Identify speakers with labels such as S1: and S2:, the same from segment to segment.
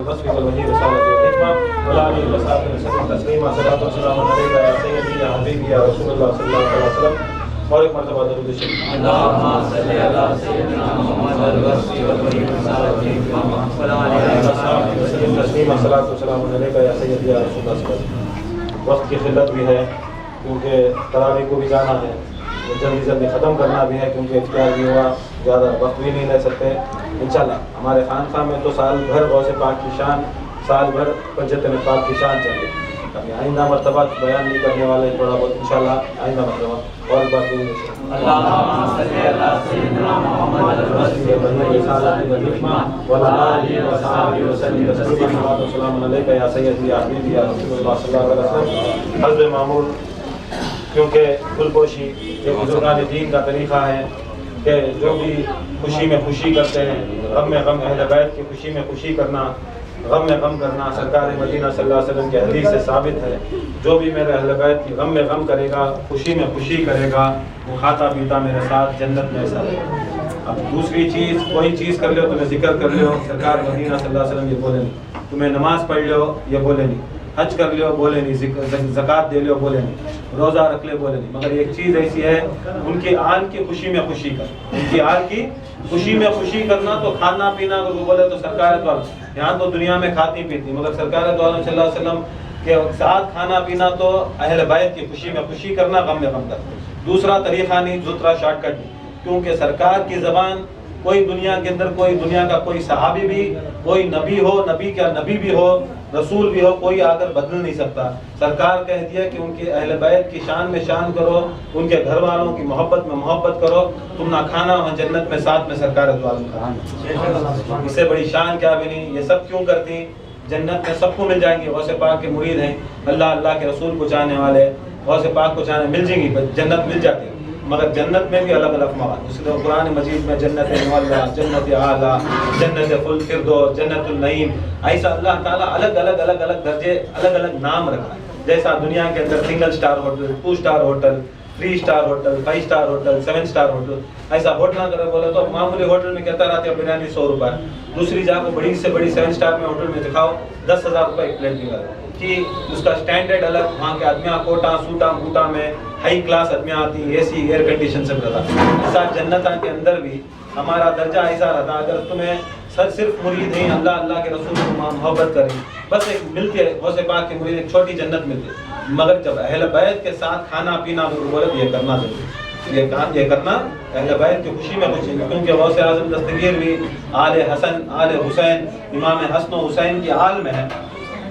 S1: وصفك الوجيه رسالة والحكمة ولا عليه وصحبه وسلم تسليما صلاة وسلام عليك يا سيدي يا حبيبي يا رسول الله صلی اللہ علیہ وسلم. اور ایک مرتبہ درود شریف.
S2: اللهم صل على سيدنا محمد الوصف والوجيه رسالة والحكمة ولا عليه وصحبه وسلم
S1: تسليما صلاة وسلام عليك يا سيدي يا رسول اللہ صلی اللہ علیہ وسلم. وقت کی قلت بھی ہے کیونکہ تراویح کو بھی جانا ہے، جلدی جلدی ختم کرنا بھی ہے کیونکہ اختیار بھی ہوا، زیادہ وقت بھی نہیں لے سکتے. انشاءاللہ ہمارے خانقاہ میں تو سال بھر غوث پاک کی شان، سال بھر حجت پاک کی شان چل رہی ہے. ابھی آئندہ مرتبہ بیان نہیں کرنے والے تھوڑا بہت انشاءاللہ آئندہ مرتبہ اور بات ہوئی.
S2: اللهم صل على سيدنا محمد الوصف والوجيه رسالة والحكمة وعلى آله وصحبه وسلم تسليما.
S1: السلام علیکم یا سیدی یا حبیبی یا رسول اللہ صلی اللہ علیہ وسلم. حسب معمول کیونکہ گل پوشی یہ بزرگان دین کا طریقہ ہے کہ جو بھی خوشی میں خوشی کرتے ہیں، غم میں غم، اہل بیت کی خوشی میں خوشی کرنا، غم میں غم کرنا سرکار مدینہ صلی اللہ علیہ وسلم کے حدیث سے ثابت ہے. جو بھی میرے اہل بیت کی غم میں غم کرے گا، خوشی میں خوشی کرے گا، وہ کھاتا پیتا میرے ساتھ جنت میں ایسا رہے گا. اب دوسری چیز کوئی چیز کر لو، تمہیں ذکر کر لو، سرکار مدینہ صلی اللہ علیہ وسلم یہ بولے نہیں. تمہیں نماز پڑھ لو یہ بولے نہیں، حج کر لو بولے نہیں، زکوٰۃ دے لو بولے نہیں، روزہ رکھ لے بولے نہیں. مگر ایک چیز ایسی ہے ان کی آل کی خوشی میں خوشی کر، ان کی آل کی خوشی میں خوشی کرنا. تو کھانا پینا اگر بولے تو سرکار تو یہاں تو دنیا میں کھاتی پیتی، مگر سرکار دو عالم صلی اللہ علیہ وسلم کے ساتھ کھانا پینا تو اہل بیت کی خوشی میں خوشی کرنا، غم میں غم کرنا. دوسرا طریقہ نہیں، دوسرا شارٹ کٹ نہیں، کیونکہ سرکار کی زبان کوئی دنیا کے اندر، کوئی دنیا کا کوئی صحابی بھی، کوئی نبی ہو، نبی بھی ہو، رسول بھی ہو، کوئی آ کر بدل نہیں سکتا. سرکار کہہ دیا کہ ان کے اہل بیت کی شان میں شان کرو، ان کے گھر والوں کی محبت میں محبت کرو. تم نہ کھانا وہاں جنت میں ساتھ میں سرکار دو عالم کھانا. اس سے بڑی شان کیا بھی نہیں. یہ سب کیوں کرتی؟ جنت میں سب کو مل جائیں گے. غوث پاک کے مرید ہیں، اللہ کے رسول کو چاہنے والے، غوث پاک کو چاہنے مل جائیں گی، جنت مل جاتی ہے. مگر جنت میں بھی الگ الگ مواد، اس لیے قرآن مجید میں جنت معلیٰ، جنت اعلیٰ، جنت الفردوس، جنت النعیم، ایسا اللہ تعالیٰ الگ الگ درجے، الگ الگ نام رکھا ہے. جیسا دنیا کے اندر single star hotel, 2 star hotel, 3 star hotel, 5 star hotel, 7 star hotel, ایسا ہوٹل اگر بولے تو معمولی ہوٹل میں کہتا رہتا ہے بریانی 100 روپے، دوسری جگہ بڑی سے بڑی 7 سٹار میں ہوٹل میں دکھاؤ 10,000 روپے ایک پلیٹ ملا کہ اس کا سٹینڈرڈ الگ. وہاں کے آدمیاں کوٹا سوٹا موٹا میں ہائی کلاس آدمیاں آتی ہیں، اے سی ایئر کنڈیشن سے رہتا. ایسا جنت کے اندر بھی ہمارا درجہ ایسا رہتا. اگر تمہیں صرف مرید ہیں، اللہ کے رسول کو محبت کریں، بس ایک ملتی ہے غوث پاک کی مرید، ایک چھوٹی جنت ملتی ہے. مگر جب اہل بیت کے ساتھ کھانا پینا بولے تو یہ کرنا ضروری، یہ کرنا اہل بیت کی خوشی میں خوشی. کیونکہ غوث اعظم دستگیر بھی آل حسن، آل حسین، امام حسن و حسین کی آل میں ہے.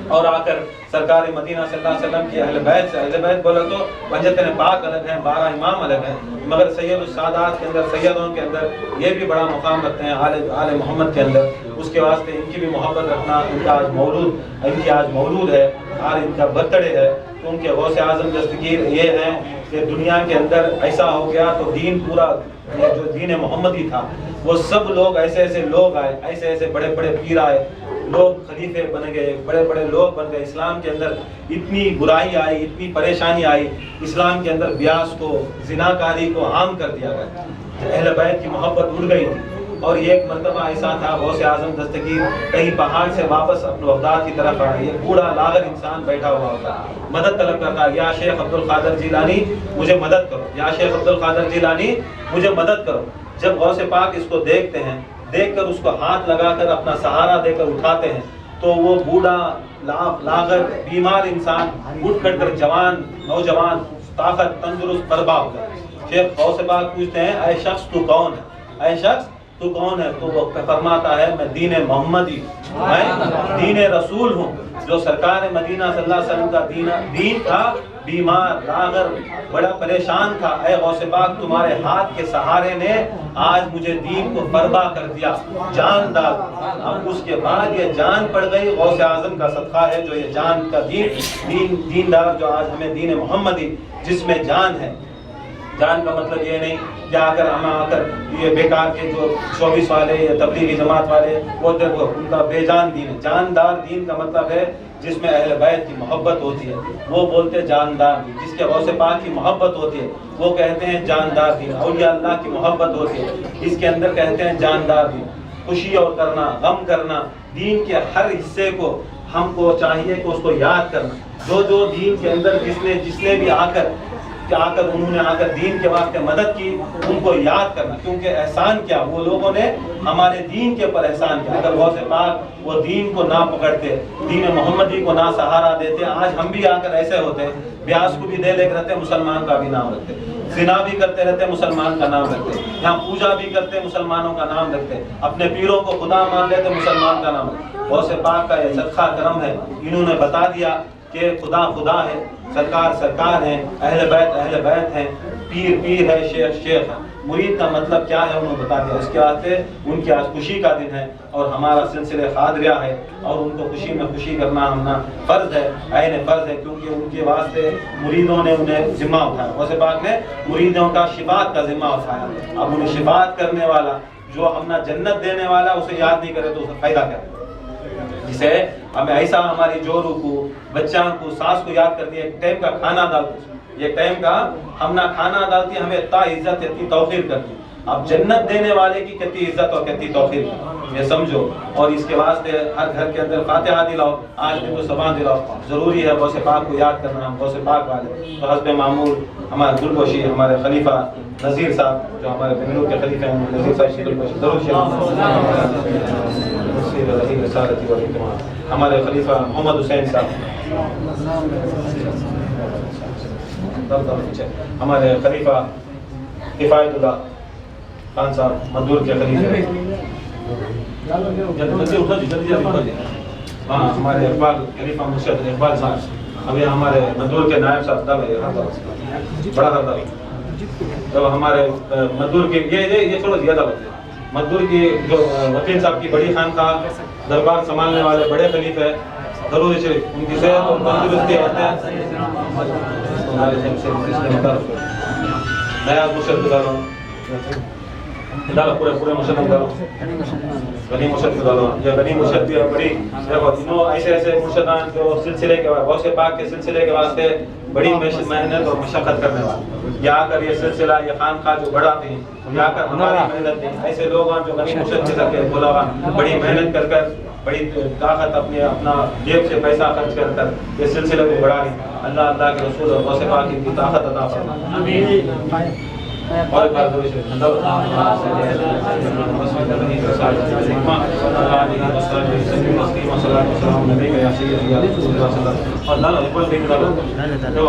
S1: اور آ کر سرکار مدینہ صلی اللہ علیہ وسلم کی اہل بیت بولے تو پنجتن پاک الگ ہیں، 12 امام الگ ہیں. مگر سید السادات کے اندر، سیدوں کے اندر یہ بھی بڑا مقام رکھتے ہیں آل محمد کے اندر. اس کے واسطے ان کی بھی محبت رکھنا. ان کا آج مولود ہے، آج ان کا برتھڈے ہے. کیونکہ غوث اعظم دستگیر یہ ہیں کہ دنیا کے اندر ایسا ہو گیا تو دین پورا، یہ جو دین محمدی تھا وہ سب لوگ ایسے لوگ آئے، ایسے بڑے پیر آئے، لوگ خلیفے بن گئے، بڑے لوگ بن گئے. اسلام کے اندر اتنی برائی آئی، اتنی پریشانی آئی، اسلام کے اندر بیاس کو، زناکاری کو عام کر دیا گیا. اہل بیت کی محبت اڑ گئی تھی. اور یہ ایک مرتبہ ایسا تھا غوث اعظم دستگیر کہیں پہاڑ سے واپس اپنے بغداد کی طرف آ رہے. یہ بوڑھا لاغر انسان بیٹھا ہوا ہوتا، مدد طلب کرتا، یا شیخ عبد القادر جیلانی مجھے مدد کرو، یا شیخ عبد القادر جیلانی مجھے مدد کرو. جب غوث پاک اس کو دیکھتے ہیں، دیکھ کر اس کو ہاتھ لگا کر اپنا سہارا دے کر اٹھاتے ہیں تو وہ بوڑھا لاغر بیمار انسان اٹھ کر جوان، نوجوان، طاقت، تندرست، بربا ہو گیا. شیخ غوث پاک پوچھتے ہیں اے شخص تو کون ہے؟ اے شخص تو کون ہے؟ تو وہ فرماتا ہے میں دین محمدی، میں دین رسول ہوں. جو سرکار مدینہ صلی اللہ علیہ وسلم کا دین تھا، بیمار، لاغر، بڑا پریشان تھا. اے غوث پاک تمہارے ہاتھ کے سہارے نے آج مجھے دین کو بربا کر دیا، جان ڈال. اب اس کے بعد یہ جان پڑ گئی. غوث اعظم کا صدقہ ہے جو یہ جان کا دیندار جو آج ہمیں دین محمدی جس میں جان ہے. جان کا مطلب یہ نہیں کہ آ کر یہ بیکار کے جو 24 والے یا تبلیغی جماعت والے وہ ان کا بے جان دین ہے. جاندار دین کا مطلب ہے جس میں اہل بیت کی محبت ہوتی ہے، وہ بولتے جاندار دین. جس کے غوث پاک کی محبت ہوتی ہے وہ کہتے ہیں جاندار دین. اولیاء اللہ کی محبت ہوتی ہے، اس کے اندر کہتے ہیں جاندار دین. خوشی اور کرنا، غم کرنا، دین کے ہر حصے کو ہم کو چاہیے کہ اس کو یاد کرنا. جو دین کے اندر جس نے بھی آ کر انہوں نے آ کر دین کے واسطے مدد کی, ان کو یاد کرنا, کیونکہ احسان کیا وہ لوگوں نے ہمارے دین کے اوپر احسان کیا. اگر غوث پاک وہ دین کو نہ پکڑتے, دین محمدی کو نہ سہارا دیتے, آج ہم بھی آ کر ایسے ہوتے, بیاس کو بھی دے لے کے رہتے, مسلمان کا بھی نام رکھتے, زنا بھی کرتے رہتے, مسلمان کا نام رکھتے, یہاں پوجا بھی کرتے, مسلمانوں کا نام رکھتے, اپنے پیروں کو خدا مان لیتے, مسلمان کا نام رکھتے. غوث پاک کا یہ صدقہ کرم ہے, انہوں نے بتا دیا کہ خدا خدا ہے, سرکار سرکار ہے, اہل بیت ہیں, پیر ہے, شیخ ہے. مرید کا مطلب کیا ہے انہوں نے بتا دیا. اس کے واسطے ان کی آج خوشی کا دن ہے اور ہمارا سلسلہ قادریہ ہے, اور ان کو خوشی میں خوشی کرنا ہمنا فرض ہے, عین فرض ہے, کیونکہ ان کے واسطے مریدوں نے انہیں ذمہ اٹھایا. غوث پاک نے مریدوں کا شفاعت کا ذمہ اٹھایا. اب انہیں شفاعت کرنے والا, جو ہمنا جنت دینے والا, اسے یاد نہیں کرے تو اسے فائدہ کیا؟ جسے ہمیں ایسا ہماری جورو کو, بچوں کو, ساس کو یاد کرتی ہے, ایک ٹائم کا کھانا ڈالتی, یہ ٹائم کا ہم نہ کھانا ڈالتی, ہمیں اتنا عزت اتنی توقیر کرتی. اب جنت دینے والے کی کتنی عزت اور کتنی توقیر, یہ سمجھو. اور اس کے واسطے ہر گھر کے اندر فاتحہ دلاؤ, آج بھی تو زبان دلاؤ. ضروری ہے غوث پاک کو یاد کرنا, ہم غوث پاک والے. تو حسب معمول ہمارے گلگوشی, ہمارے خلیفہ نذیر صاحب, جو ہمارے بنگلور کے خلیفہ ہیں, نذیر صاحب گلگوشی, ضرور ہمارے خلیفہ محمد حسین صاحب, ہمارے خلیفہ کفایت اللہ خان صاحب مدور کے خلیفہ, ہاں ہمارے اقبال خلیفہ مرشد اقبال صاحب, ابھی ہمارے مدور کے نائب صاحب بڑا دردا, جب ہمارے مدور کے یہ چھوڑو زیادہ بچے, مدور کی جو وکیل صاحب کی بڑی خانقاہ دربار سنبھالنے والے بڑے خلیفہ, ضرور شریف, ان کی صحت اور تندرستی نیا مرشد گزارو, پورے مرشد گزارو, غنی مرشد گزارو. یہ غنی مرشد بھی بڑی ایسے مرشدان جو سلسلے کے غوث پاک کے سلسلے کے واسطے بڑی محنت اور مشقت کرنے والے, یا کر یہ سلسلہ, یہ خانقاہ جو بڑھاتے ہیں, یا کر ہماری محنت نہیں, ایسے لوگ ہیں جو غنی مرشد کے ساتھ بولا ہوا بڑی محنت کر بڑی طاقت اپنا جیب سے پیسہ خرچ کر یہ سلسلے کو بڑھا رہی. اللہ کے رسول اور غوث پاک کی طاقت عطا فرمائے. اور ایک بار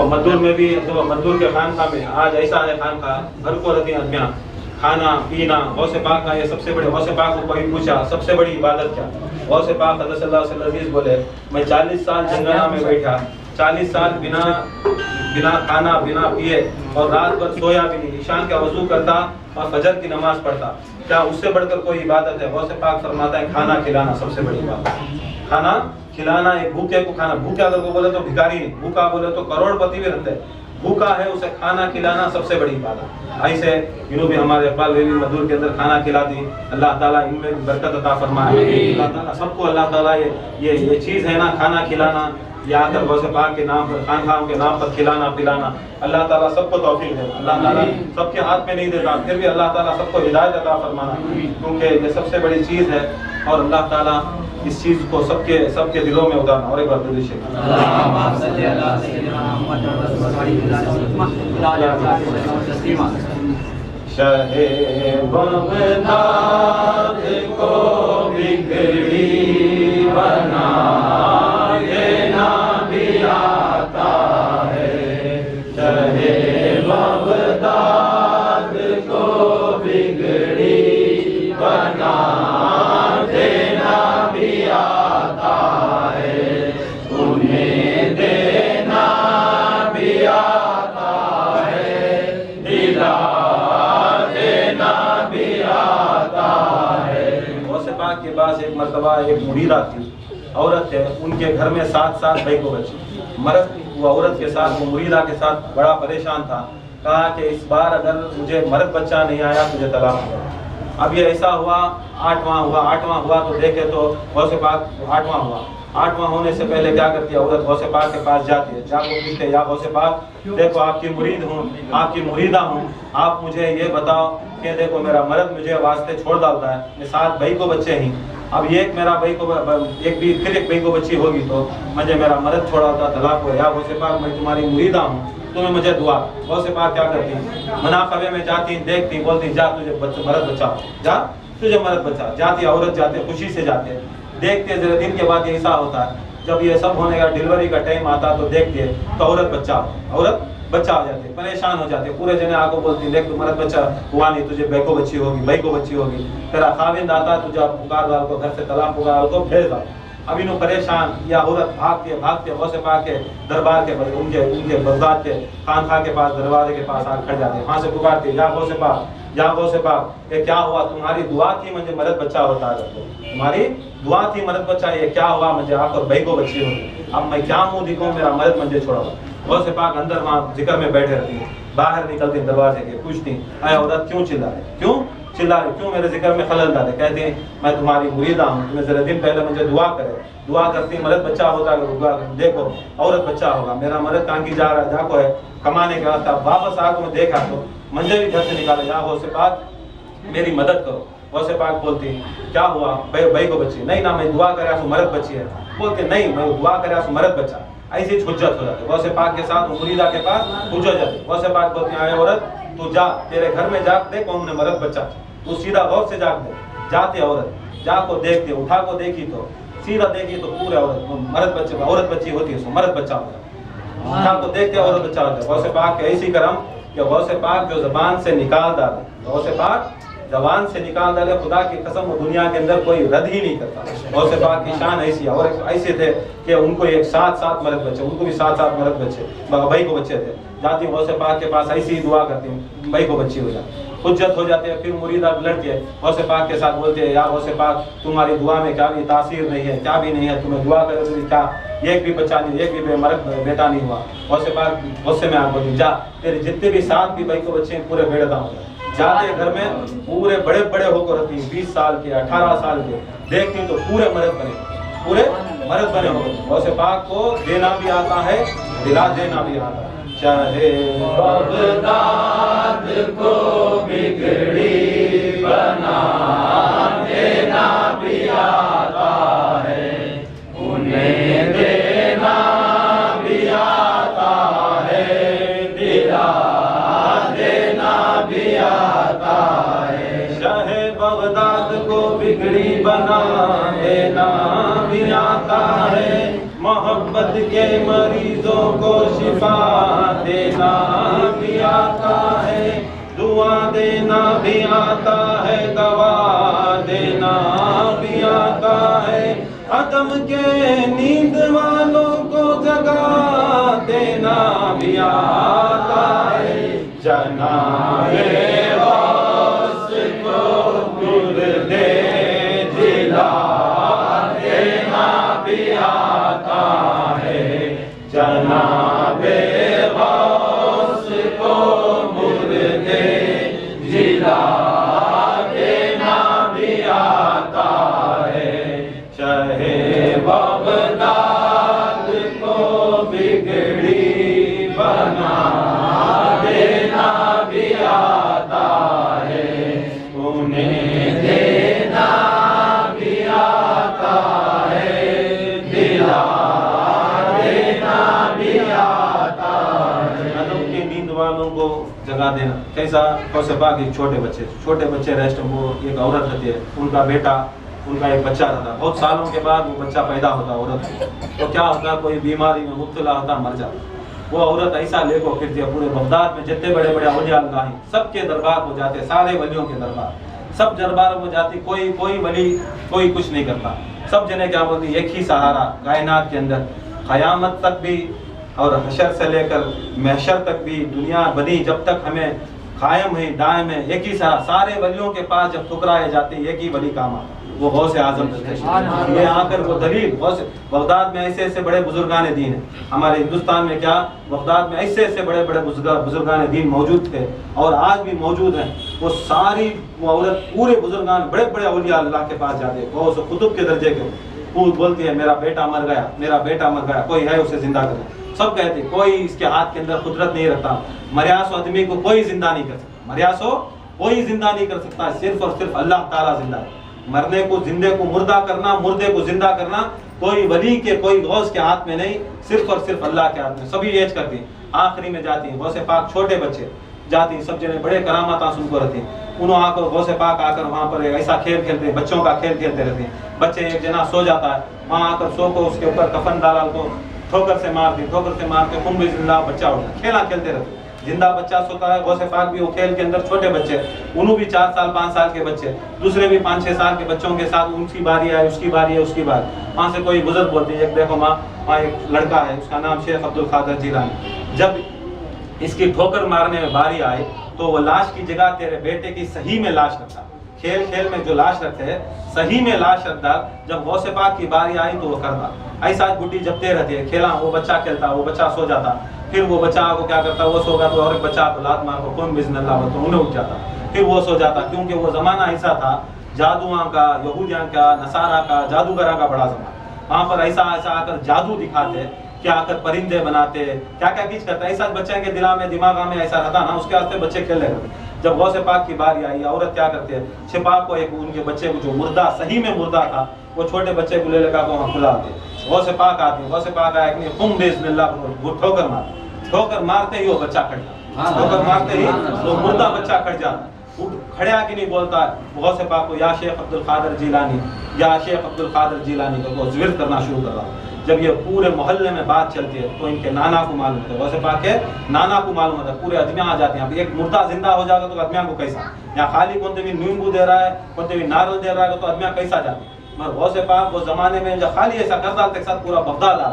S1: مدور میں بھی, مدور کے خانقاہ میں آج ایسا ہے, خانقاہ گھر کو رہتی ہیں, کھانا پینا. غوث پاک کا یہ سب سے بڑے, غوث پاک کو کوئی پوچھا سب سے بڑی عبادت کیا؟ غوث پاک حضرت صلی اللہ علیہ وسلم بولے, میں 40 سال جنگلہ میں بیٹھا, 40 سال بنا کھانا بنا پیے, اور رات بھر سویا بھی نہیں, عشاء کا وضو کرتا اور فجر کی نماز پڑھتا. کیا اس سے بڑھ کر کوئی عبادت ہے؟ غوث پاک فرماتا ہے کھانا کھلانا سب سے بڑی عبادت. کھانا کھلانا, ایک بھوکے کو کھانا, بھوکا اگر کو بولے تو بھکاری نہیں, بھوکا بولے تو کروڑ پتی بھی رہتے, بھوکا ہے اسے کھانا کھلانا سب سے بڑی عبادت. ایسے انہوں بھی ہمارے اقبال بیوی مدور کے اندر کھانا کھلاتی. اللہ تعالیٰ ان میں برکت عطا فرمائے. اللہ تعالیٰ سب کو, اللہ تعالیٰ یہ چیز ہے نا, کھانا کھلانا, یا کر غوث پاک کے نام پر, خانقاہوں کے نام پر کھلانا پلانا, اللہ تعالیٰ سب کو توفیق دے. اللہ تعالیٰ سب کے ہاتھ میں نہیں دیتا, پھر بھی اللہ تعالیٰ سب کو ہدایت عطا فرمانا, کیونکہ یہ سب سے بڑی چیز ہے, اور اللہ تعالیٰ اس چیز کو سب کے دلوں میں اتارنا. اور ایک بار دل سے شاہ بغداد کو بگڑی بنا دینا بھی آتا ہے, شاہ بغداد کو بگڑی بنا دینا بھی آتا ہے, انہیں دینا بھی آتا ہے, دلا کے پاس ایک مرتبہ ایک مریدہ تھی, عورت ہے, ان کے گھر میں 7 بھائی کو بچے. مرد وہ عورت کے ساتھ, وہ مریدہ کے ساتھ بڑا پریشان تھا. کہا کہ اس بار اگر مجھے مرد بچہ نہیں آیا مجھے طلاق ہو. اب یہ ایسا ہوا, 8واں ہوا تو دیکھے تو غوث پاک 8واں ہونے سے پہلے کیا کرتی ہے عورت, غوث پاک کے پاس جاتی ہے, جا کو پوچھتے یا غوث پاک دیکھو آپ کی مرید ہوں, آپ کی مریدہ ہوں, آپ مجھے یہ بتاؤ کہ دیکھو میرا مرد مجھے واسطے چھوڑ ڈالتا ہے, 7 بھائی کو بچے ہیں, اب یہ ایک میرا بھائی کو ایک بھائی کو بچی ہوگی تو مجھے میرا مرد چھوڑا ہوتا طلاق ہو یا غوث پاک میں تمہاری مریدہ ہوں تمہیں مجھے دعا غوث پاک کیا کرتی مناقبے میں جاتی دیکھتی بولتی جا تجھے مرد بچا جا تجھے مرد بچا جاتی عورت جاتے خوشی سے جاتے دیکھتے ذرا دن کے بعد ایسا ہوتا ہے جب یہ سب ہونے کا ڈلیوری کا ٹائم آتا تو دیکھتے تو عورت بچہ ہو جاتے پریشان ہو جاتے پورے جنے آ کو بولتی دیکھ تو مرد بچہ ہوا نہیں تجھے بھائی کو بچی ہوگی بھائی کو بچی ہوگی تیرا خاوند آتا تجھے پکار ڈال کو گھر سے طلاق پکار کو بھیج دو اب انہوں پریشان یا عورت بھاگتے غوث پاک کے دربار کے ان کے بغداد کے خانقاہ کے پاس دروازے کے پاس آ کھڑ جاتے وہاں سے پکارتے یا غوث پاک یہ کیا ہوا تمہاری دعا تھی مجھے مرد بچہ ہوتا ہے تمہاری دعا تھی مرد بچہ یہ کیا ہوا مجھے آپ اور بھائی کو بچی ہوگی اب میں کیا منہ دکھاؤں میرا مرد مجھے چھوڑا ہوا غوث پاک اندر وہاں ذکر میں بیٹھے رہتی ہیں باہر نکلتی دروازے کے پوچھتی اے عورت کیوں چلا رہے کیوں میرے ذکر میں خلل ڈالے کہتے ہیں میں تمہاری مریدہ ہوں تمہیں ذرا دن پہلے مجھے دعا کرتی مرد بچہ ہوتا ہے دیکھو عورت بچہ ہوگا میرا مرد کانکی جا رہا ہے جا کو ہے کمانے کے واسطہ واپس آ کو میں دیکھا تو منجے بھی گھر سے نکالے جا غوث پاک میری مدد کرو غوث پاک بولتی کیا ہوا بھائی کو بچی نہیں نا میں دعا کریا سو مرد بچی ہے بولتے نہیں میں دعا کریا سو مرد بچہ ایسی حجت ہو جاتی غوث پاک کے ساتھ مریدہ کے پاس حجت جاتی غوث پاک بولتی ہیں اے عورت تو جا تیرے گھر میں جا دے کون نے مرد بچہ تو سیدھا غور سے جاگ دے جاتے عورت جا کو دیکھتے اٹھا کو دیکھی تو سیدھا دیکھی تو پورے عورت بچی ہوتی ہے سو مرد بچہ ہوتا ہے اٹھا کو دیکھتے عورت بچہ ہوتا ہے غوث پاک کے ایسی کرم کہ غوث پاک جو زبان سے نکال ڈالے غوث پاک زبان سے نکال ڈالے خدا کی قسم وہ دنیا کے اندر کوئی رد ہی نہیں کرتا غوث پاک کی شان ایسی ہے اور ایسے تھے کہ ان کو ایک ساتھ مرد بچے ان کو بھی ساتھ مرد بچے بھائی کو بچے تھے جاتی غوث پاک کے پاس ایسی ہی دعا کرتی ہوں بھائی کو بچی ہو جاتی حجت ہو جاتے ہیں پھر مریدہ لڑتی ہے غوث پاک کے ساتھ بولتے ہیں یا غوث پاک تمہاری دعا میں کیا بھی تاثیر نہیں ہے کیا بھی نہیں ہے تمہیں دعا کرے تو کیا ایک بھی بچہ نہیں ایک بھی مرد بیٹا نہیں ہوا غوث پاک غصے میں آپ بولتی جا تیرے جتنے بھی ساتھ بھی بھائی کو بچے ہیں پورے بیڑ داؤں جاتے گھر میں پورے بڑے ہو کر رہتی 20 سال کے 18 سال کے دیکھتی تو پورے مرد بنے ہو گئے غوث پاک کو دینا بھی آتا ہے دلا دینا بھی آتا ہے چاہے
S2: بغداد کو بگڑی بنا دینا بھی آتا ہے انہیں دینا بھی آتا ہے دلا دینا بھی آتا ہے
S1: چاہے بغداد کو بگڑی بنا دینا بھی آتا ہے محبت کے مریضوں کو شفا دینا بھی آتا ہے دعا دینا بھی آتا ہے دوا دینا بھی آتا ہے عدم کے نیند والوں کو جگا دینا بھی آتا ہے جناب غوث کو مردے جلا دینا بھی آتا ہے جناب غوث کو مردے جلا دینا بھی آتا ہے چاہے بغداد کو بگڑی بنا دینا بھی آتا ہے انہیں دینا بھی آتا ہے دلا دینا بھی آتا ہے عدم کی نیند والوں کو جگا دینا کیسا غوث پاک ایک چھوٹے بچے ریسٹ وہ ایک عورت رہتی ہے ان کا بیٹا ان کا ایک بچہ رہتا بہت سالوں کے بعد وہ بچہ پیدا ہوتا عورت تو کیا ہوتا کوئی بیماری میں مبتلا ہوتا مر جاتا وہ عورت ایسا لے کو پھرتی ہے پورے بغداد میں جتنے بڑے اولیاء اللہ ہیں سب کے دربار کو جاتے سارے ولیوں کے دربار سب درباروں میں جاتی کوئی ولی کوئی کچھ نہیں کرتا سب جنے کیا بولتی ایک ہی سہارا کائنات کے اندر قیامت تک بھی اور حشر سے لے کر محشر تک بھی دنیا بنی جب تک ہمیں قائم ہے دائم ہے ایک ہی سارے ولیوں کے پاس جب ٹھکرائے جاتے ایک ہی ولی کام آتا وہ غوث اعظم یہ آ کر وہ دلیل بغداد میں ایسے بڑے بزرگان دین ہیں ہمارے ہندوستان میں کیا بغداد میں ایسے بڑے بزرگان دین موجود تھے اور آج بھی موجود ہیں وہ ساری وہ عورت پورے بزرگان بڑے اولیاء اللہ کے پاس جاتے غوث قطب کے درجے کے بولتی ہے میرا بیٹا مر گیا کوئی ہے اسے زندہ کرے سب کہتے کوئی اس کے ہاتھ کے اندر قدرت نہیں رکھتا مریاس آدمی کو کوئی زندہ نہیں کر سکتا صرف اور صرف اللہ تعالیٰ زندہ ہے مرنے کو زندے کو مردہ کرنا، مردے کو زندہ کرنا کوئی ولی کے کوئی غوث کے ہاتھ میں نہیں، صرف اور صرف اللہ کے ہاتھ میں. سبھی ایج کرتی ہیں، آخری میں جاتی ہیں غوث پاک. چھوٹے بچے جاتی ہیں، سب جنے بڑے کرامات سن کو رہتے ہیں. انہوں آ کر غوث پاک آ کر وہاں پر ایسا کھیل کھیلتے ہیں، بچوں کا کھیل کھیلتے رہتے ہیں. بچے ایک جنا سو جاتا ہے، وہاں آ کر سو کو اس کے اوپر کفن ڈالا تو ٹھوکر سے مار دی، ٹھوکر سے مار کے خون بسم بچہ اٹھا، کھیلا کھیلتے رہتے. زندہ بچہ سوتا ہے. غوث پاک بھی وہ کھیل کے اندر چھوٹے بچے، انہوں بھی 4 سال 5 سال کے بچے، دوسرے بھی 5-6 سال کے بچوں کے ساتھ ان کی باری ہے، اس کی باری ہے، اس کی باری. وہاں سے کوئی بزرگ بولتے ہیں، ایک دیکھو ماں، وہاں ایک لڑکا ہے، اس کا نام شیخ عبد القادر جیلانی. جب اس کی ٹھوکر مارنے میں باری آئی تو وہ لاش کی جگہ تیرے بیٹے کی صحیح میں لاش رکھتا. کھیل کھیل میں جو لاش رکھتے ہیں صحیح میں لاش رکھتا. جب غوث پاک کی باری آئی تو وہ کرتا. ایسا گڈی جبتے رہتی ہے، کھیلا وہ بچہ کھیلتا، وہ بچہ سو جاتا. پھر وہ بچہ کو کیا کرتا، وہ سو گیا تو اور ایک بچہ کو لات مار کو کون بسم اللہ تو انہیں اٹھ جاتا. پھر وہ سو جاتا، کیونکہ وہ زمانہ ایسا تھا جادواں کا، یہودیاں کا، نصارہ کا، جادوگروں کا بڑا زمانہ. وہاں پر ایسا آ کر جادو دکھاتے، کیا آ کر پرندے بناتے، کیا کیا چیز کرتا. ایسا بچے کے دماغ میں ایسا رہتا نا، اس کے واسطے بچے کھیل رہے. جب غوث پاک کی باری آئی، عورت کیا کرتے ہیں، چھپا کو ایک ان کے بچے کو جو مردہ صحیح میں مردہ تھا، وہ چھوٹے بچے کو لے لگا کو وہاں کھلا دے. غوث پاک آتی، غوث پاک آیا کہ تم بسم اللہ وہ ٹھوکر مار، ٹھوکر مارتے ہی وہ بچہ کھڑ جاتا، ٹھوکر مارتے ہی وہ مردہ بچہ کھڑ جاتا. کھڑیا کہ نہیں بولتا غوث پاک کو یا شیخ عبد القادر جیلانی، یا شیخ عبد القادر جیلانی کو ذکر کرنا شروع کر رہا. جب یہ پورے محلے میں بات چلتی ہے تو ان کے نانا کو معلوم ہوتا ہے، غوث پاک کے نانا کو معلوم ہوتا ہے. پورے ادمیاں آ جاتے ہیں. اب ایک مردہ زندہ ہو جائے گا تو ادمیاں کو کیسا، یا خالی کونتے بھی نیمبو دے رہا ہے، کونتے بھی نارل دے رہا ہے تو ادمیاں کیسا جاتے ہیں. مگر غوث پاک وہ زمانے میں جب خالی ایسا کرتا تک ساتھ پورا بغداد آ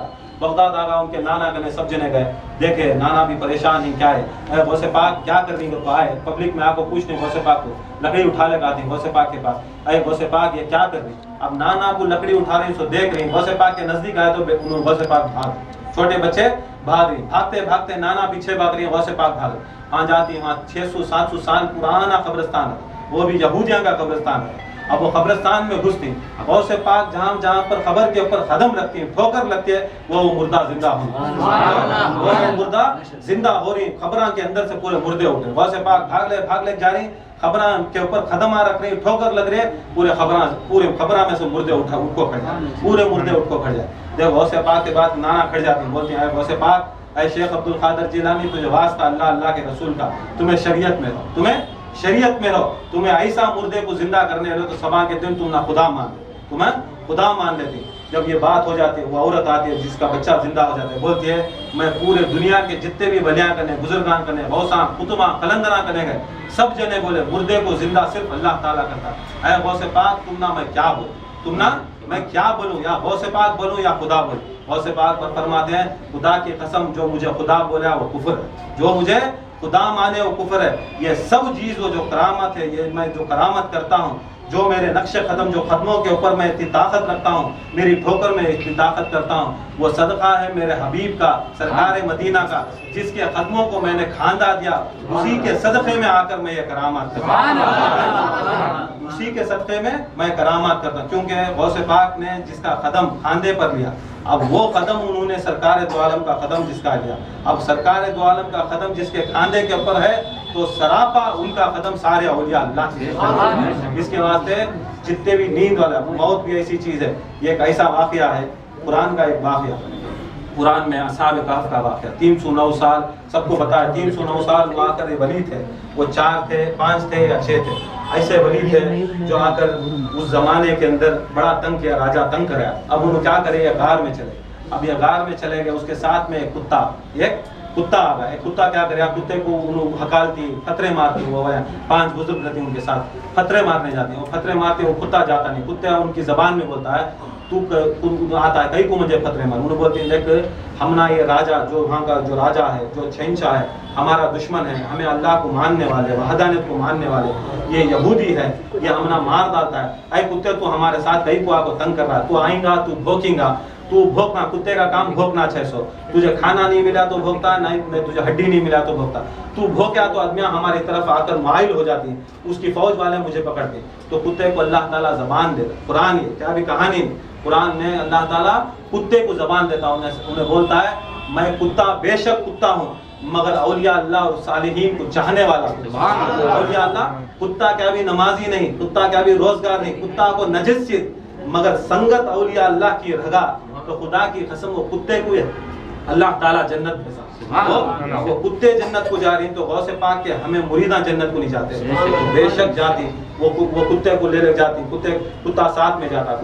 S1: گیا. ان کے نانا کنے سب جنے گئے، دیکھے نانا بھی پریشان ہی، کیا ہے غوث پاک کیا کر رہی ہے. آئے پبلک میں آ کو پوچھنے غوث پاک کو، لکڑی اٹھا لے آتی غوث پاک کے پاس. اے غوث پاک یہ کیا کر رہی. اب نانا کو لکڑی اٹھا رہی سو دیکھ رہی. غوث پاک کے نزدیک آئے تو غوث پاک بھاگ، چھوٹے بچے بھاگ رہی، بھاگتے بھاگتے نانا پیچھے بھاگ رہی ہے، غوث پاک بھاگ. وہاں جاتی، وہاں 600-700 سال پرانا قبرستان ہے، وہ بھی یہودیاں کا قبرستان ہے. اب وہ قبرستان میں گھستی، غوث پاک جہاں جہاں پر خبر کے اوپر قدم رکھتی ہیں، ٹھوکر لگتی ہے، وہ مردہ زندہ ہو، وہ مردہ زندہ ہو رہی. خبراں کے اندر سے پورے مردے اٹھے. غوث پاک بھاگ لے جا رہی، خبراں کے اوپر قدم رکھ رہی، ٹھوکر لگ رہے، پورے خبراں میں سے مردے اٹھ کو کھڑ جائے، پورے مردے اٹھ کو کھڑ جائے. جب غوث پاک کے بعد نانا کھڑ جاتی، بولتی ہیں اے غوث پاک، اے شیخ عبد القادر جیلانی، تجھے واسطہ اللہ کے رسول کا، تمہیں شریعت میں رہو، تمہیں ایسا مردے کو زندہ کرنے لو تو صبح کے دن تم نہ خدا مان لیتی. جب یہ بات ہو جاتی ہے، وہ عورت آتی ہے جس کا بچہ زندہ ہو جاتا ہے، بولتی ہے میں پورے دنیا کے جتنے بھی ولیاں کرنے، بزرگان کرنے، غوثاں، قطباں، قلندراں کرنے گئے، سب جنے بولے مردے کو زندہ صرف اللہ تعالیٰ کرتا. اے غوث پاک تم نہ میں کیا بولوں، یا غوث پاک بولوں یا خدا بولوں. غوث پاک پر فرماتے ہیں خدا کی قسم، جو مجھے خدا بولا وہ کفر ہے، جو مجھے خدا مانے وہ کفر ہے. یہ سب چیز وہ جو کرامت ہے، یہ میں جو کرامت کرتا ہوں، جو میرے نقش قدم، جو قدموں کے اوپر میں اتنی طاقت رکھتا ہوں، میری ٹھوکر میں اتنی طاقت کرتا ہوں، وہ صدقہ ہے میرے حبیب کا، سرکار مدینہ کا، جس کے قدموں کو میں نے کھاندا دیا. اسی کے صدقے میں آ کر میں یہ کرامات کرتا ہوں، اسی کے صدقے میں میں کرامات کرتا ہوں. کیونکہ غوث پاک نے جس کا قدم کھاندے پر لیا، اب وہ قدم انہوں نے سرکار دو عالم کا قدم جس کا لیا، اب سرکار دو عالم کا قدم جس کے کھاندے کے اوپر ہے تو سراپا ان کا قدم سارے اولیاء اللہ کے. اس کے واسطے جتنے بھی نیند والا، موت بھی ایسی چیز ہے. یہ ایک ایسا واقعہ ہے، قرآن کا ایک واقعہ، قرآن میں اصحاب کہف کا واقعہ. 309 سال سب کو پتا ہے، 309 سال وہ آ کر ولی تھے، وہ 4 تھے، 5 تھے یا 6 تھے، ایسے ولی تھے جو آ کر اس زمانے کے اندر بڑا تنگ کیا، راجہ تنگ کرایا. اب انہوں کیا کرے، یہ غار میں چلے. اب یہ غار میں چلے گئے، اس کے ساتھ میں ایک کتا آ گیا. ایک کتا کیا کرے، کتے کو انہوں ہکالتی، پتھرے مارتی. وہ 5 بزرگ رہتی ان کے ساتھ، پتھرے مارنے جاتے ہیں. وہ پتھرے مارتے، وہ کتا جاتا نہیں. کتا ان کی زبان میں بولتا ہے تو آتا ہے کہیں کو مجھے پتھرے مار. انہوں بولتے ہیں دیکھ ہم یہ راجہ جو وہاں کا جو راجہ ہے، جو شہنشاہ ہے، ہمارا دشمن ہے، ہمیں اللہ کو ماننے والے، وحدانیت کو ماننے والے، یہ یہودی ہے، یہ ہمنا مار ڈالتا ہے. اے کتے تو ہمارے ساتھ کہیں کو آ کو تنگ کر رہا ہے، تو آئیں گا تو بھوکیں گا، تو بھوکنا، کتے کا کام بھوکنا. 600 تجھے کھانا نہیں ملا تو بھوکتا، نہیں تجھے ہڈی نہیں ملا تو بھوکتا. تو بھوکیا تو آدمیاں ہماری طرف آ کر مائل ہو جاتی ہیں، اس کی فوج والے مجھے پکڑتے. تو کتے کو اللہ تعالیٰ زبان دیتا. قرآن یہ کیا بھی کہانی، قرآن نے اللہ تعالیٰ کتے کو زبان دیتا. انہیں بولتا ہے میں کتا، بے شک کتا ہوں، مگر اولیاء اللہ اور صالحین کو چاہنے والا کتا۔ اولیاء اللہ کتا کیا بھی نمازی نہیں، کتا کیا بھی روزگار نہیں، کتا کو نجس چیز، مگر سنگت اولیاء اللہ کی رہا تو خدا کی قسم وہ کتے کو ہے اللہ تعالیٰ جنت میں وہ کتے جنت کو جا رہی ہیں، تو غوث پاک کے ہمیں مریداں جنت کو نہیں جاتے، بے شک جاتی، وہ کتے کو لے جاتی، کتا ساتھ میں جاتا،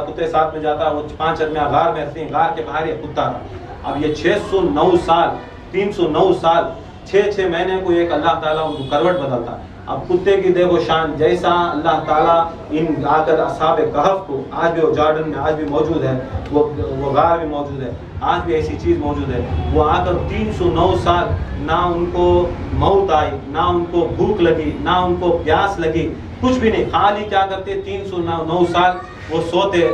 S1: کتے ساتھ میں جاتا، وہ 5 آدمی غار میں رہتے ہیں، غار کے باہر یہ کتا تھا۔ اب یہ 609 سال 309 سال 6 مہینے کو ایک اللہ تعالیٰ ان کو کروٹ بدلتا ہے۔ اب کتے کی دیکھو شان، جیسا اللہ تعالیٰ ان آ کر اصحاب کہف کو، آج بھی وہ جارڈن میں آج بھی موجود ہے، وہ غار بھی موجود ہے، آج بھی ایسی چیز موجود ہے، وہ آ کر 309 سال نہ ان کو موت آئی، نہ ان کو بھوک لگی، نہ ان کو پیاس لگی، کچھ بھی نہیں، خالی کیا کرتے 309 سال وہ سوتے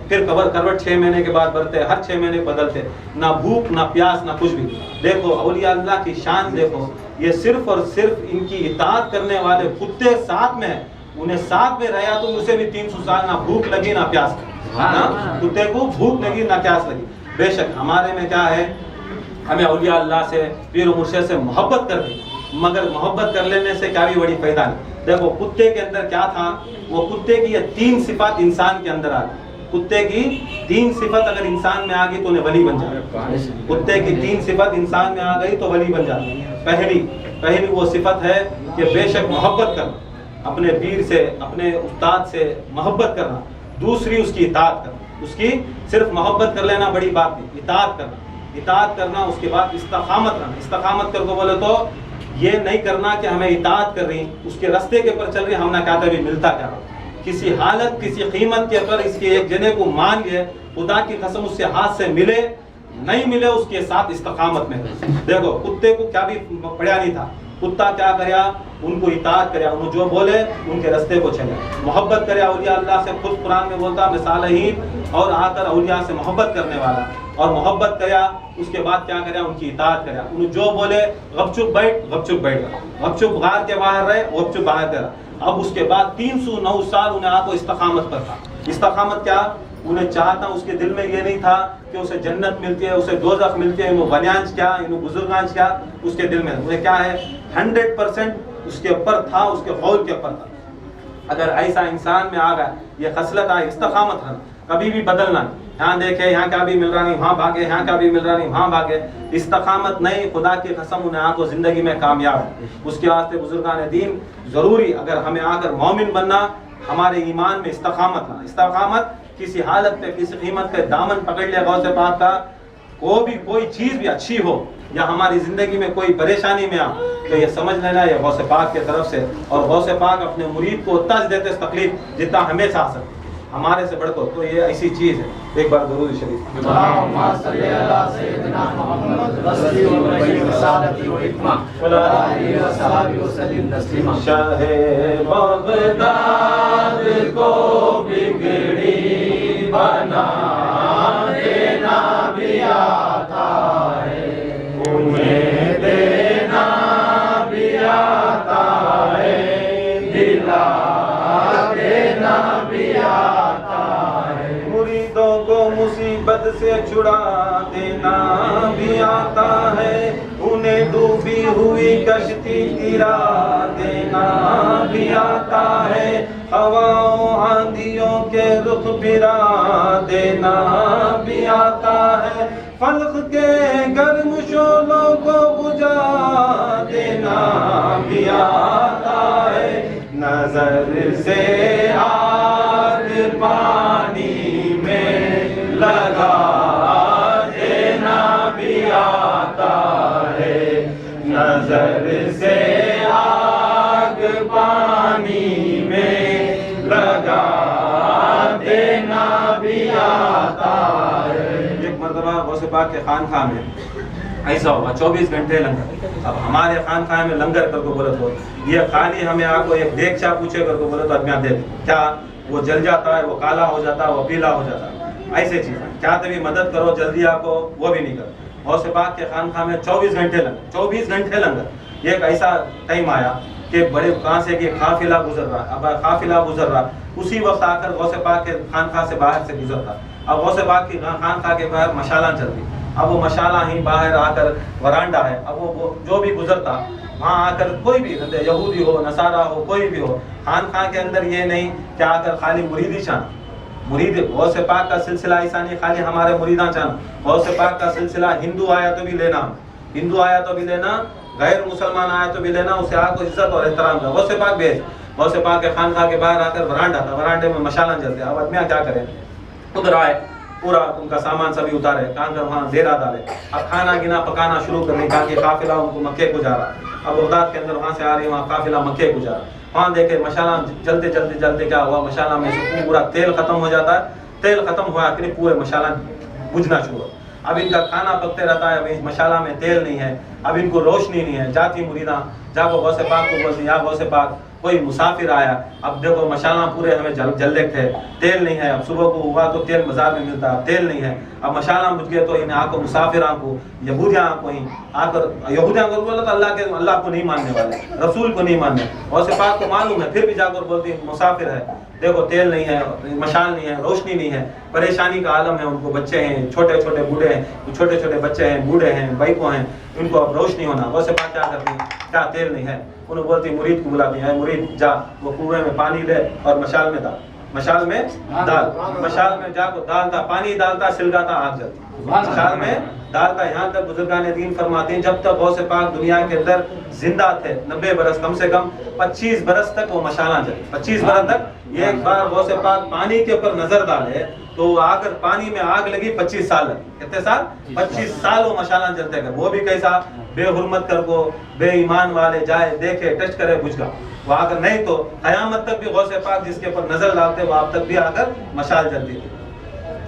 S1: پھر کروٹ 6 مہینے کے بعد برتے، ہر 6 مہینے بدلتے، نہ بھوک نہ پیاس نہ کچھ بھی۔ دیکھو اولیاء اللہ کی شان دیکھو، یہ صرف اور صرف ان کی اطاعت کرنے والے کتے ساتھ میں ہیں، انہیں ساتھ میں رہا تو اسے بھی 300 سال نہ بھوک لگی نہ پیاس لگی، کتے کو بھوک لگی نہ پیاس لگی۔ بے شک ہمارے میں کیا ہے، ہمیں اولیاء اللہ سے پیر و مرشد سے محبت کر دی، مگر محبت کر لینے سے کیا بھی بڑی فائدہ نہیں۔ دیکھو کتے کے اندر کیا تھا، وہ کتے کی یہ 3 صفات انسان کے اندر آ گئی، کتے کی 3 صفت اگر انسان میں آ گئی تو انہیں ولی بن جائے، کتے کی 3 صفت انسان میں آ گئی تو ولی بن جائے۔ پہلی وہ صفت ہے کہ بے شک محبت کرنا، اپنے پیر سے اپنے استاد سے محبت کرنا، دوسری اس کی اطاعت کرنا، اس کی صرف محبت کر لینا بڑی بات نہیں، اطاعت کرنا، اس کے بعد استقامت رہنا، استقامت کر کو بولے تو یہ نہیں کرنا کہ ہمیں اطاعت کر رہی، اس کے راستے کے پر چل رہی، ہم نہ کہتے بھی ملتا کیا، کسی حالت کسی قیمت کے پر اس کے ایک جنے کو مان لیے، خدا کی قسم اس سے ہاتھ سے ملے نہیں ملے اس کے ساتھ استقامت میں۔ دیکھو کتے کو کیا بھی پڑھا نہیں تھا، کتا کیا کریا، ان کو اطاعت کریا، انہوں جو بولے ان کے راستے کو چلے، محبت کریا اولیاء اللہ سے، خود قرآن میں بولتا مثالہین اور آ کر اولیاء سے محبت کرنے والا، اور محبت کریا اس کے بعد کیا کریا، ان کی اطاعت کریا، انہوں جو بولے غپ چپ بیٹھ گیا، غپ چپ غار کے باہر رہے، غپ چپ باہر کرا۔ اب اس کے بعد 309 سال انہیں آپ کو استقامت پر تھا۔ استقامت کیا، انہیں چاہتا اس کے دل میں یہ نہیں تھا کہ اسے جنت ملتی ہے، اسے دوزخ ملتی ہے، انہوں بنیانچ کیا، انہوں بزرگانچ کیا، اس کے دل میں انہیں کیا ہے 100% اس کے اوپر تھا، اس کے قول کے اوپر تھا۔ اگر ایسا انسان میں آ گیا، یہ خصلت آئی استقامت ہے، کبھی بھی بدلنا نہیں، یہاں دیکھے یہاں کیا بھی مل رہا نہیں وہاں بھاگے، یہاں کیا بھی مل رہا نہیں وہاں بھاگے، استقامت نہیں، خدا کی قسم انہیں آ کو زندگی میں کامیاب ہے۔ اس کے واسطے بزرگان دین ضروری، اگر ہمیں آ کر مومن بننا، ہمارے ایمان میں استقامت لانا، استقامت کسی حالت پہ کسی قیمت پہ دامن پکڑ لے غوث پاک کا، کوئی چیز بھی اچھی ہو یا ہماری زندگی میں کوئی پریشانی میں آ تو یہ سمجھ لینا یہ غوث پاک کی طرف سے، اور غوث پاک اپنے مرید کو اتنا دیتے اس تکلیف جتنا ہمیں سے آ سکتی ہمارے سے بڑھ کر، تو یہ ایسی چیز ہے۔ ایک بار درود شریف
S2: اللہم صلی علی سیدنا محمد رسول اللہ رسالتی و حکمہ وعلی آلہ و صحبہ وسلم تسلیما۔
S1: شاہ بغداد کو بگڑی بنا دینا بھی آتا ہے، انہیں دینا بھی آتا ہے، دلا دینا بھی آتا ہے، مریدوں کو مصیبت سے چھڑا دینا بھی آتا ہے، انہیں ڈوبی ہوئی کشتی گرا دینا بھی آتا ہے، ہواؤں آندھیوں کے رخ پھرا دینا بھی آتا ہے، فلق کے گرم شعلوں کو بجھا دینا بھی آتا ہے، نظر سے آگ پانی میں لگا دینا بھی آتا ہے، نظر سے آگ پانی میں لگا دینا بھی آتا ہے۔ ایک مرتبہ غوث پاک کے خانقاہ میں ایسا ہوگا 24 گھنٹے لنگر، اب ہمارے خانقاہ میں لنگر کر کو بولے تو یہ خالی ہمیں آپ کو ایک دیگچا پوچھے کر کو بولے تو آدمی دے کیا، وہ جل جاتا ہے، وہ کالا ہو جاتا ہے، وہ پیلا ہو جاتا ہے، ایسے چیزیں کیا تبھی مدد کرو جلدی آپ کو وہ بھی نہیں کرو۔ غوث پاک کے خانقاہ میں 24 گھنٹے لنگر، 24 گھنٹے لنگر۔ ایک ایسا ٹائم آیا کہ بڑے کہاں سے کہ قافلہ گزر رہا، اب قافلہ گزر رہا، اسی وقت آ کر غوث پاک کے خانقاہ سے باہر سے گزرتا، اب غوث پاک کی خانقاہ کے باہر مشالہ چل رہی، اب وہ مشالہ ہی باہر آ کر ورانڈا ہے، اب وہ جو بھی گزرتا وہاں آ کر کوئی بھی یہودی ہو نصارہ ہو کوئی بھی ہو، خانقاہ کے اندر یہ نہیں کہ آ کر خالی مریدی چاند، مرید غوث پاک کا سلسلہ ایسا نہیں خالی ہمارے مریداں چاند، غوث پاک کا سلسلہ ہندو آیا تو بھی لینا، ہندو آیا تو بھی لینا، غیر مسلمان آیا تو بھی لینا، اسے آ کو عزت اور احترام کا غوث پاک بھیج۔ غوث پاک کے خانقاہ کے باہر آ کر ورانڈا تھا، ورانڈے میں مشالہ جلتے، اب آدمیاں کیا کریں، ادھر آئے پورا ان کا سامان سبھی اتارے، کہاں کر وہاں ڈیرا ڈالے، اب کھانا گنا پکانا شروع کر دیں، کہا کہ قافلہ ان کو مکے کو جا رہا، اب بغداد کے اندر وہاں سے آ رہی ہے، وہاں قافلہ مکے کو جا رہا، وہاں دیکھے مشالہ جلتے جلتے جلتے کیا ہوا، مشالہ میں سے پورا تیل ختم ہو جاتا ہے، تیل ختم ہوا کہ پورے مشالہ بجھنا شروع، اب ان کا کھانا پکتے رہتا ہے، اب اس مشالہ میں تیل نہیں ہے، اب ان کو روشنی نہیں ہے، جاتی مریداں جا کو غوث پاک کو بولتی یا غوث پاک کوئی مسافر آیا، اب دیکھو مشالہ پورے ہمیں جلے تھے، تیل نہیں ہے، اب صبح کو ہوا تو تیل بازار میں ملتا ہے، تیل نہیں ہے، اب مشالہ بجھ گئے تو انہیں آ کو مسافراں کو یہودیاں کو ہی آ کر یہودیاں کو بولا تو اللہ کو نہیں ماننے والے، رسول کو نہیں ماننے، غوث پاک کو معلوم ہے، پھر بھی جا کر بولتی مسافر ہے، دیکھو تیل نہیں ہے، مشال نہیں ہے، روشنی نہیں ہے، پریشانی کا عالم ہے، ان کو بچے ہیں چھوٹے چھوٹے بوڑھے ہیں، چھوٹے چھوٹے بچے ہیں بوڑھے ہیں بائکوں ہیں، ان کو اب روشنی ہونا، غوث پاک کیا کرتی ہیں، کیا تیل نہیں ہے، انہوں بولتی مرید کو بلاتی ہیں، مرید جا وہ کنویں میں پانی لے اور مشال میں ڈال، مشال میں ڈال، مشال میں جا کو ڈالتا پانی ڈالتا سلگاتا آگ جلتی، مشال میں ڈالتا، یہاں تک بزرگان دین فرماتے ہیں جب تک غوث پاک دنیا کے اندر زندہ تھے 90 برس کم سے کم 25 برس تک وہ مشالہ جلی، 25 برس تک، یہ ایک بار غوث پاک پانی کے اوپر نظر ڈالے تو آ کر پانی میں آگ لگی 25 سال لگی، کتنے سال؟ 25 سال وہ مشالہ جلتے گئے، وہ بھی کیسا بے حرمت کر کو بے ایمان والے جائے دیکھے ٹچ کرے بجھ گا، وہ آ کر نہیں تو قیامت تک بھی غوث پاک جس کے اوپر نظر ڈالتے وہ آپ تک بھی آ کر مشال جلتی تھی۔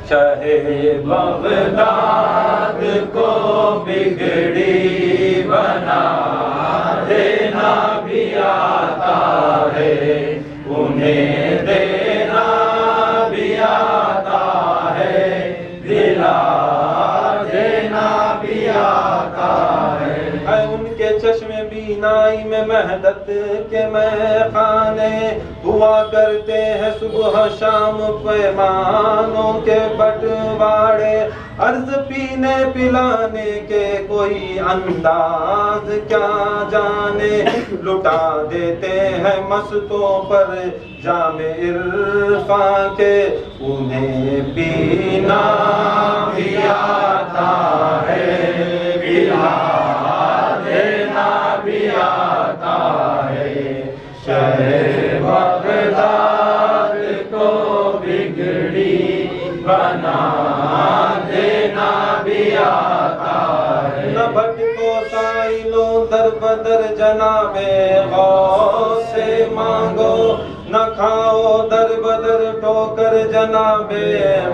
S2: شاہ بغداد کو بگڑی بنا دینا بھی آتا ہے، انہیں دینا بھی آتا ہے، دلا دینا بھی آتا ہے۔
S1: ان کے چشم بینائی میں مہدت کے میخانے ہوا کرتے ہیں صبح شام پیمانوں کے بٹوارے، عرض پینے پلانے کے کوئی انداز کیا جانے، لٹا دیتے ہیں مستوں پر جام عرفاں کے، انہیں پینا بھی آتا ہے، پلا دینا بھی آتا ہے۔
S2: شہ بغداد کو بگڑی بنا دینا بھی آتا ہے،
S1: نہ بھٹکو سائلوں در بدر جناب غوث سے مانگو، نہ کھاؤ در بدر ٹھوکر جناب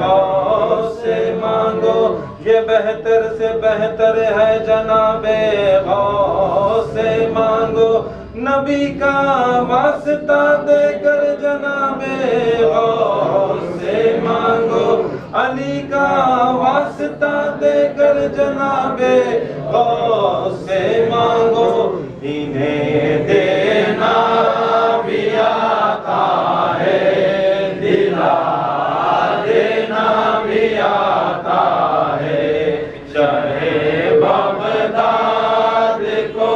S1: غوث سے مانگو، یہ بہتر سے بہتر ہے جناب غوث سے مانگو، نبی کا واسطہ دے کر جناب غوث سے مانگو، علی کا واسطہ دے کر جناب غوث سے مانگو، انہیں دینا بھی آتا ہے، دلا دینا بھی آتا ہے۔
S2: شہ بغداد کو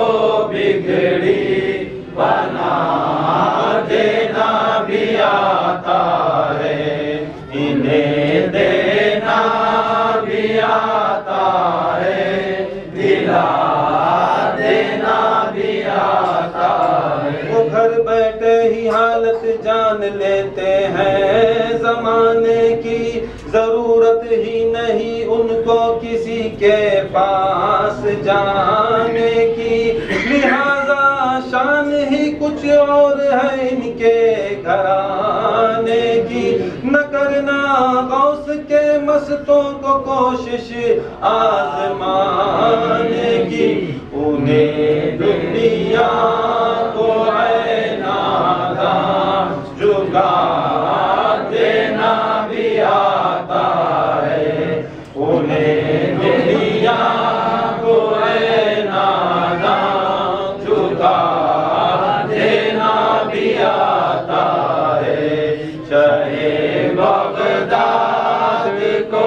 S2: بگڑی بنا دینا بھی آتا ہے، انہیں دینا بھی آتا ہے، دلا دینا بھی آتا ہے۔
S1: وہ گھر بیٹھے ہی حالت جان لیتے ہیں زمانے کی، ضرورت ہی نہیں ان کو کسی کے پاس جانے کی، لہذا شان ہی کچھ اور ہے ان کے گھرانے کی، نہ کرنا غوث کے مستوں کو کوشش آزمانے کی، انہیں دنیا کو اے ناداں جھکا دینا بھی آتا ہے، انہیں دنیا کو اے ناداں جھکا دینا بھی آتا ہے۔ شہ بغداد کو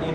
S1: 3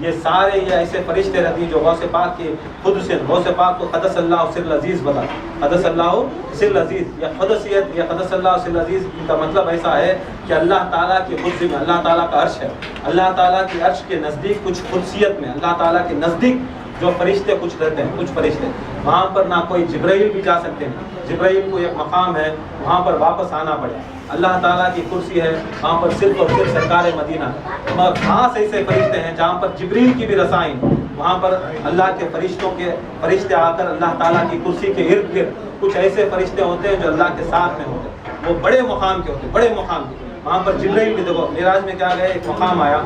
S1: یہ سارے یہ ایسے فرشتے رہتے ہیں جو غوث پاک کی خود سے غوث پاک کو قدس اللہ سر العزیز بتا، قدس اللہ سر العزیز یا قدسیت یا قدس اللہ سر العزیز کا مطلب ایسا ہے کہ اللہ تعالیٰ کی خود میں اللہ تعالیٰ کا عرش ہے، اللہ تعالیٰ کی عرش کے نزدیک کچھ قدسیت میں اللہ تعالیٰ کے نزدیک جو فرشتے کچھ رہتے ہیں، کچھ فرشتے وہاں پر نہ کوئی جبرائیل بھی جا سکتے ہیں، جبرائیل کو ایک مقام ہے وہاں پر واپس آنا پڑے، اللہ تعالیٰ کی کرسی ہے وہاں پر صرف اور صرف سرکار مدینہ ہے، مگر خاص ایسے فرشتے ہیں جہاں پر جبریل کی بھی رسائی وہاں پر اللہ کے فرشتے آ کر اللہ تعالیٰ کی کرسی کے ارد گرد کچھ ایسے فرشتے ہوتے ہیں جو اللہ کے ساتھ میں ہوتے ہیں، وہ بڑے مقام کے ہوتے ہیں، بڑے مقام کے، وہاں پر جبرائیل بھی دیکھو معراج میں کیا گئے ایک مقام آیا،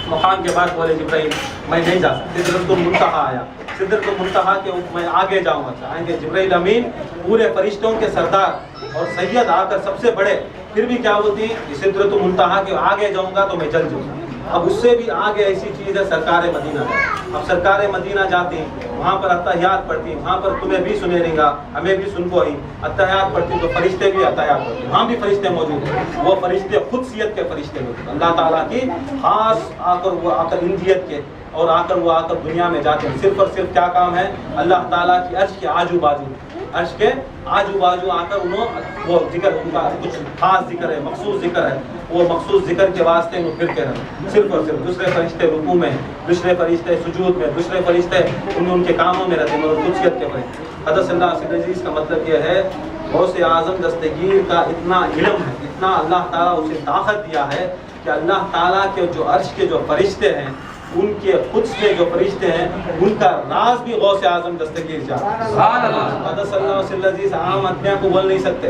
S1: مقام کے بعد بولے جبرائیل میں نہیں جا سکتا، سدرۃ المنتہا آیا، سدرۃ المنتہا کے میں آگے جاؤں گا، آئیں گے جبرائیل امین پورے فرشتوں کے سردار اور سید آ کر سب سے بڑے، پھر بھی کیا ہوتی ہے سدرۃ المنتہا کے آگے جاؤں گا تو میں جل جاؤں گا۔ اب اس سے بھی آگے ایسی چیز ہے سرکار مدینہ، اب سرکار مدینہ جاتی ہیں وہاں پر اتحیات پڑھتی ہیں، وہاں پر تمہیں بھی سنیں گا ہمیں بھی سن کو ہی اتحیات پڑھتی تو فرشتے بھی اتحیات پڑھتے ہیں، وہاں بھی فرشتے موجود ہیں، وہ فرشتے قدسیت کے فرشتے ہوتے ہیں، اللہ تعالیٰ کی خاص آ کر اندیت کے اور آ کر دنیا میں جاتے ہیں، صرف اور صرف کیا کام ہے اللہ تعالیٰ کی عرش کے آجو بازو، عرش کے آجو بازو آ کر وہ ذکر ان کا کچھ خاص ذکر ہے، مخصوص ذکر ہے، وہ مخصوص ذکر کے واسطے وہ پھر کہہ رہے ہیں، صرف اور صرف دوسرے فرشتے رکوع میں، دوسرے فرشتے سجود میں، دوسرے فرشتے ان کے کاموں میں رہتے ہیں، مگر قدسیت کے فرشتے۔ حضرت صلی اللہ علیہ وسلم کا مطلب یہ ہے غوث اعظم دستگیر کا اتنا علم ہے، اتنا اللہ تعالیٰ اسے طاقت دیا ہے کہ اللہ تعالیٰ کے جو عرش کے جو فرشتے ہیں ان کے خود سے جو فرشتے ہیں ان کا راز بھی غوث اعظم دستگیر جانتا ہے۔ حضرت صلی اللہ علیہ وسلم عام آدمیوں کو بول نہیں سکتے،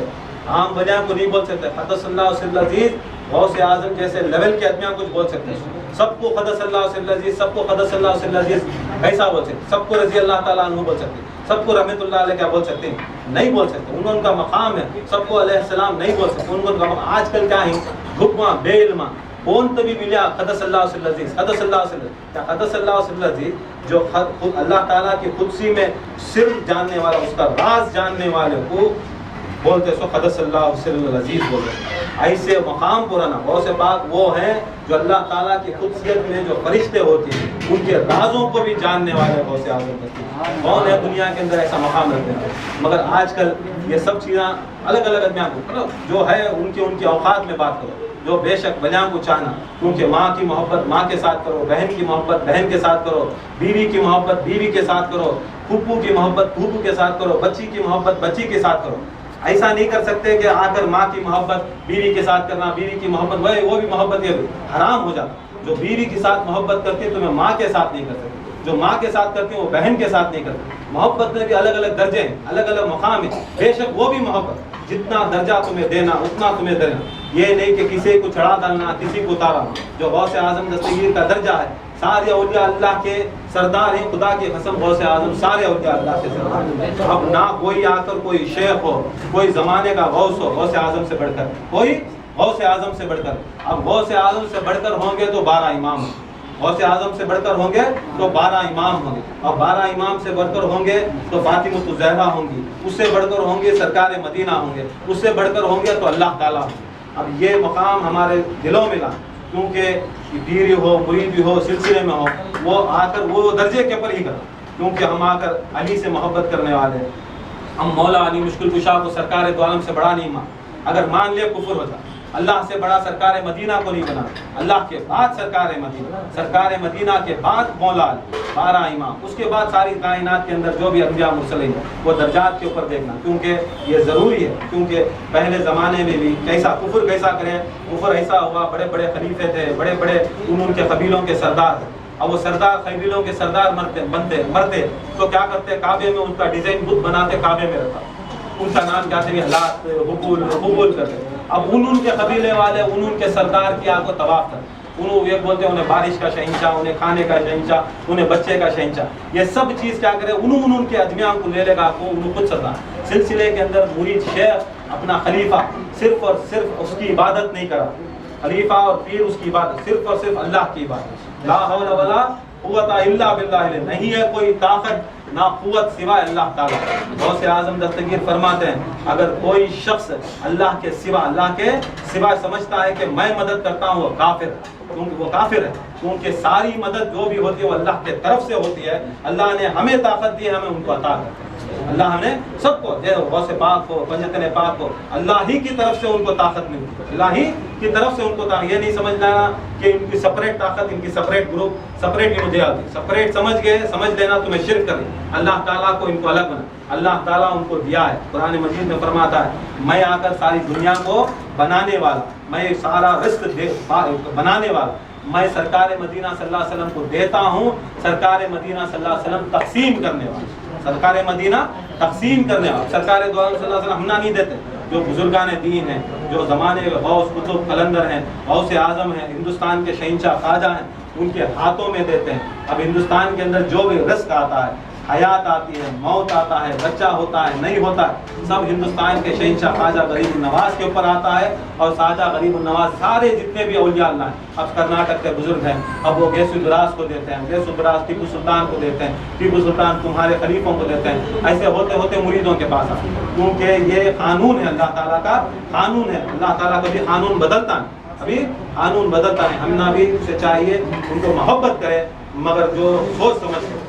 S1: عام بندیاں کو نہیں بول سکتے، حضرت صلی اللہ علیہ وسلم غوث اعظم جیسے لیول کے آدمیاں کچھ بول سکتے ہیں، سب کو حضرت صلی اللہ علیہ وسلم، سب کو حضرت صلی اللہ علیہ وسلم ایسا بول سکتے، سب کو رضی اللہ تعالیٰ عنہ بول سکتے، سب کو رحمت اللہ علیہ کیا بول سکتے ہیں، نہیں بول سکتے، ان کا مقام ہے، سب کو علیہ السلام نہیں بول سکتے، ان کا مقام آج کل کیا ہے گھپواں بے علما کون تبھی ملیا حضرت صلی اللہ علیہ وسلم، حضرت صلی اللہ علیہ وسلم، کیا حضرت صلی اللہ علیہ وسلم جو خود اللہ تعالیٰ کی قدسی میں سر جاننے والا، اس کا راز جاننے والے کو بولتے سو حضرت صلی اللہ علیہ وسلم عزیز بولتے، ایسے مقام پرانا غوث پاک وہ ہیں جو اللہ تعالیٰ کی قدسیت میں جو فرشتے ہوتے ہیں ان کے رازوں کو بھی جاننے والے غوث اعظم ہوتے ہیں، کون ہے دنیا کے اندر ایسا مقام رکھتے ہیں، مگر آج کل یہ سب چیزیں الگ الگ آدمیاں کو جو ہے ان کے اوقات میں بات کرو، جو بے شک بلیاں کو چاہنا، کیونکہ ماں کی محبت ماں کے ساتھ کرو، بہن کی محبت بہن کے ساتھ کرو، بیوی کی محبت بیوی کے ساتھ کرو، پھوپھو کی محبت پھوپھو کے ساتھ کرو، بچی کی محبت بچی کے ساتھ کرو، ایسا نہیں کر سکتے کہ آ کر ماں کی محبت بیوی کے ساتھ کرنا، بیوی کی محبت وہ بھی محبت یہ حرام ہو جاتا، جو بیوی کے ساتھ محبت کرتی ہے تو میں ماں کے ساتھ نہیں کر سکتی، جو ماں کے ساتھ کرتی ہے وہ بہن کے ساتھ نہیں کرتی، محبت میں بھی الگ الگ درجے ہیں، الگ الگ مقام ہیں، بے شک وہ بھی محبت جتنا درجہ تمہیں دینا اتنا تمہیں دینا، یہ نہیں کہ کسی کو چڑھا ڈالنا کسی کو اتارا، جو غوث اعظم دستگیر کا درجہ ہے، سارے اولیاء اللہ کے سردار ہیں، خدا کی قسم غوث اعظم سارے اولیاء اللہ کے سردار ہیں، اب نہ کوئی آ کر کوئی شیخ ہو، کوئی زمانے کا غوث ہو غوث اعظم سے بڑھ کر، کوئی غوث اعظم سے بڑھ کر، اب غوث اعظم سے بڑھ کر ہوں گے تو 12 امام، غوث اعظم سے بڑھ کر ہوں گے تو 12 امام ہوں گے، اور 12 امام سے بڑھ کر ہوں گے تو فاطمۃ الزہرا ہوں گی، اس سے بڑھ کر ہوں گے سرکار مدینہ ہوں گے، اس سے بڑھ کر ہوں گے تو اللہ تعالیٰ ہوں گے۔ اب یہ مقام ہمارے دلوں میں لا، کیونکہ پیری ہو مرید بھی ہو سلسلے میں ہو، وہ آ کر وہ درجے کے پر ہی کرا، کیونکہ ہم آ کر علی سے محبت کرنے والے ہیں، ہم مولا علی مشکل کشا کو سرکار دو عالم سے بڑا نہیں مان، اگر مان لے کفر ہو جائے، اللہ سے بڑا سرکار مدینہ کو نہیں بنا، اللہ کے بعد سرکار مدینہ کے بعد مولا علی، 12 امام، اس کے بعد ساری کائنات کے اندر جو بھی انبیاء مرسلین وہ درجات کے اوپر دیکھنا، کیونکہ یہ ضروری ہے، کیونکہ پہلے زمانے میں بھی کیسا کفر کیسا کریں، کفر ایسا ہوا، بڑے بڑے خلیفے تھے، بڑے بڑے ان کے قبیلوں کے سردار تھے، اب وہ سردار قبیلوں کے سردار مرتے تو کیا کرتے، کعبے میں ان کا ڈیزائن بت بناتے، کعبے میں رہتا، ان کا نام کیا تھے حالات حبول کرتے، اب ان کے قبیلے والے ان کے سردار کی آپ کو طواف کرتے، انہوں یہ بولتے ہیں انہیں بارش کا شہنشاہ، انہیں کھانے کا شہنشاہ، انہیں بچے کا شہنشاہ، یہ سب چیز کیا کرے ان کے ادمیان کو لے لے گا کو انہوں خود سردار سلسلے کے اندر مرید شیخ اپنا خلیفہ صرف اور صرف اس کی عبادت نہیں کرا، خلیفہ اور پیر اس کی عبادت صرف اور صرف اللہ کی عبادت، لا حول ولا قوت الا باللہ، نہیں ہے کوئی طاقت نہ قوت سوائے اللہ تعالیٰ۔ غوث اعظم دستگیر فرماتے ہیں اگر کوئی شخص اللہ کے سوا سمجھتا ہے کہ میں مدد کرتا ہوں، وہ کافر ہے، کیونکہ وہ کافر ہے، کیونکہ ساری مدد جو بھی ہوتی ہے وہ اللہ کے طرف سے ہوتی ہے۔ اللہ نے ہمیں طاقت دی ہے، ہمیں ان کو عطا کرتے ہیں۔ اللہ ہم نے سب کو غوث پاک کو، پنجتن پاک کو، اللہ ہی کی طرف سے ان کو طاقت ملتی ہے، اللہ ہی کی طرف سے ان کو طاقت۔ یہ نہیں سمجھنا کہ ان کی سپریٹ طاقت، ان کی سپریٹ گروپ، سپریٹ انڈیال، سپریٹ سمجھ لینا تمہیں شرک کریں۔ اللہ تعالیٰ کو ان کو الگ بنا، اللہ تعالیٰ ان کو دیا ہے۔ قرآن مجید میں فرماتا ہے میں آ کر ساری دنیا کو بنانے والا، میں سارا رزق بنانے والا، میں سرکار مدینہ صلی اللہ علیہ وسلم کو دیتا ہوں، سرکار مدینہ صلی اللہ علیہ وسلم تقسیم کرنے والا، سرکار مدینہ تقسیم کرنے والا۔ سرکار دو عالم صلی اللہ علیہ وسلم ہم نہ نہیں دیتے، جو بزرگان دین ہیں، جو زمانے کے غوث قطب قلندر ہیں، غوث اعظم ہیں، ہندوستان کے شہنشاہ خواجہ ہیں، ان کے ہاتھوں میں دیتے ہیں۔ اب ہندوستان کے اندر جو بھی رزق آتا ہے، حیات آتی ہے، موت آتا ہے، بچہ ہوتا ہے، نہیں ہوتا ہے، سب ہندوستان کے شہنشاہ خواجہ غریب النواز کے اوپر آتا ہے۔ اور خواجہ غریب النواز سارے جتنے بھی اولیاء اللہ ہیں، اب کرناٹک کے بزرگ ہیں، اب وہ گیسودراز کو دیتے ہیں، گیسودراز ٹیپو سلطان کو دیتے ہیں، ٹیپو سلطان تمہارے خلیفوں کو دیتے ہیں، ایسے ہوتے ہوتے مریدوں کے پاس آتے ہیں، کیونکہ یہ قانون ہے، اللہ تعالیٰ کا قانون ہے۔ اللہ تعالیٰ کا بھی قانون بدلتا ہے، ابھی قانون بدلتا ہے۔ ہم نہ بھی اسے چاہیے ان کو محبت کرے، مگر جو سوچ سمجھ کے،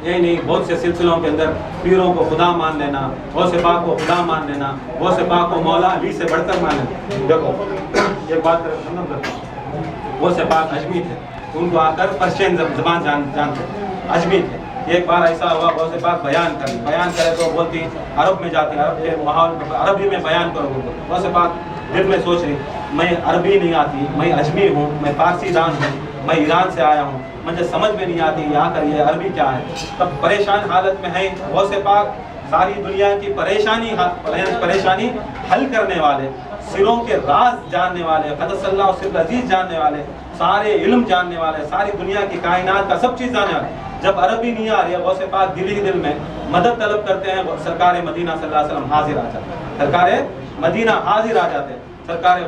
S1: یہی نہیں بہت سے سلسلوں کے اندر پیروں کو خدا مان لینا، غوث پاک کو خدا مان لینا، غوث پاک کو مولا علی سے بڑھ کر مان لینا۔ دیکھو ایک بات ختم کرتا ہوں، غوث پاک اجمی تھے، ان کو آ کر پرشین زبان جانتے اجمی تھے۔ ایک بار ایسا ہوا غوث پاک بیان کرے تو بولتی عرب میں جاتی، عرب کے ماحول میں عربی میں بیان کرو گے۔ غوث پاک دل میں سوچ رہی میں عربی نہیں آتی، میں اجمی ہوں، میں فارسی دان ہوں، میں ایران سے آیا ہوں، مجھے سمجھ میں نہیں آتی یہاں کر یہ عربی کیا ہے۔ تب پریشان حالت میں ہے غوث پاک، ساری دنیا کی پریشانی حل کرنے والے، سروں کے راز جاننے والے، قدس اللہ سر عزیز جاننے والے، سارے علم جاننے والے، ساری دنیا کی کائنات کا سب چیز جاننے والے۔ جب عربی نہیں آ رہی ہے، غوث پاک دل ہی دل میں مدد طلب کرتے ہیں، سرکار مدینہ صلی اللہ علیہ وسلم حاضر آ جاتے ہیں، سرکار مدینہ حاضر آ جاتے ہیں، سرکار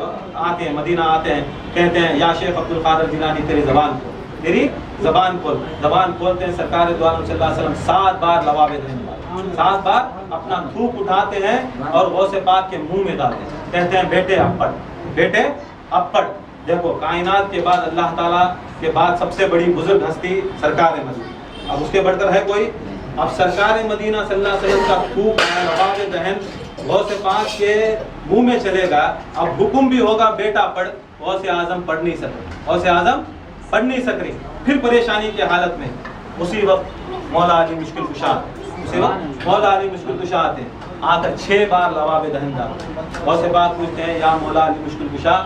S1: آتے ہیں، مدینہ آتے ہیں، کہتے ہیں یا شیخ عبد القادر جیلانی تیری زبان کھول، تیری زبان کھول۔ زبان کھولتے ہیں، سرکار دو عالم صلی اللہ علیہ وسلم 7 بار لواب دہن ڈالتے ہیں، 7 بار اپنا تھوک اٹھاتے ہیں اور غوث پاک کے منہ میں ڈالتے ہیں، کہتے ہیں بیٹے اب پڑھ، بیٹے اب پڑھ۔ دیکھو کائنات کے بعد اللہ تعالیٰ کے بعد سب سے بڑی بزرگ ہستی سرکار مدینہ، اب اس کے بڑھ کر ہے کوئی؟ اب سرکار مدینہ صلی اللہ علیہ وسلم کا تھوک لواب دہن غوث پاک کے منہ میں چلے گا، اب حکم بھی ہوگا بیٹا پڑھ، غوث اعظم پڑھ نہیں سکے، غوث اعظم پڑھ نہیں سک رہی، پھر پریشانی کی حالت میں اسی وقت مولا علی مشکل کشا، اسی وقت مولا علی مشکل کشا آتے ہیں، آ کر 6 بار لواب دہن ڈالتے۔ غوث پاک پوچھتے ہیں یا مولا علی مشکل کشا،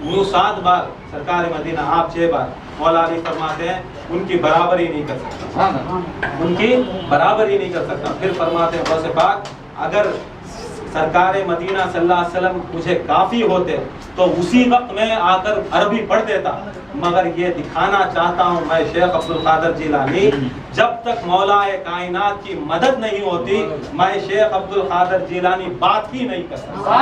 S1: وہ 7 بار سرکار مدینہ، آپ 6 بار۔ مولا علی فرماتے ہیں ان کی برابری نہیں کر سکتا، ان کی برابری نہیں کر سکتا۔ پھر فرماتے ہیں غوث پاک اگر سرکار مدینہ صلی اللہ علیہ وسلم مجھے کافی ہوتے تو اسی وقت میں آ کر عربی پڑھ دیتا، مگر یہ دکھانا چاہتا ہوں میں شیخ عبد القادر جیلانی، جب تک مولا کائنات کی مدد نہیں ہوتی میں شیخ عبد القادر جیلانی بات ہی نہیں کرتا۔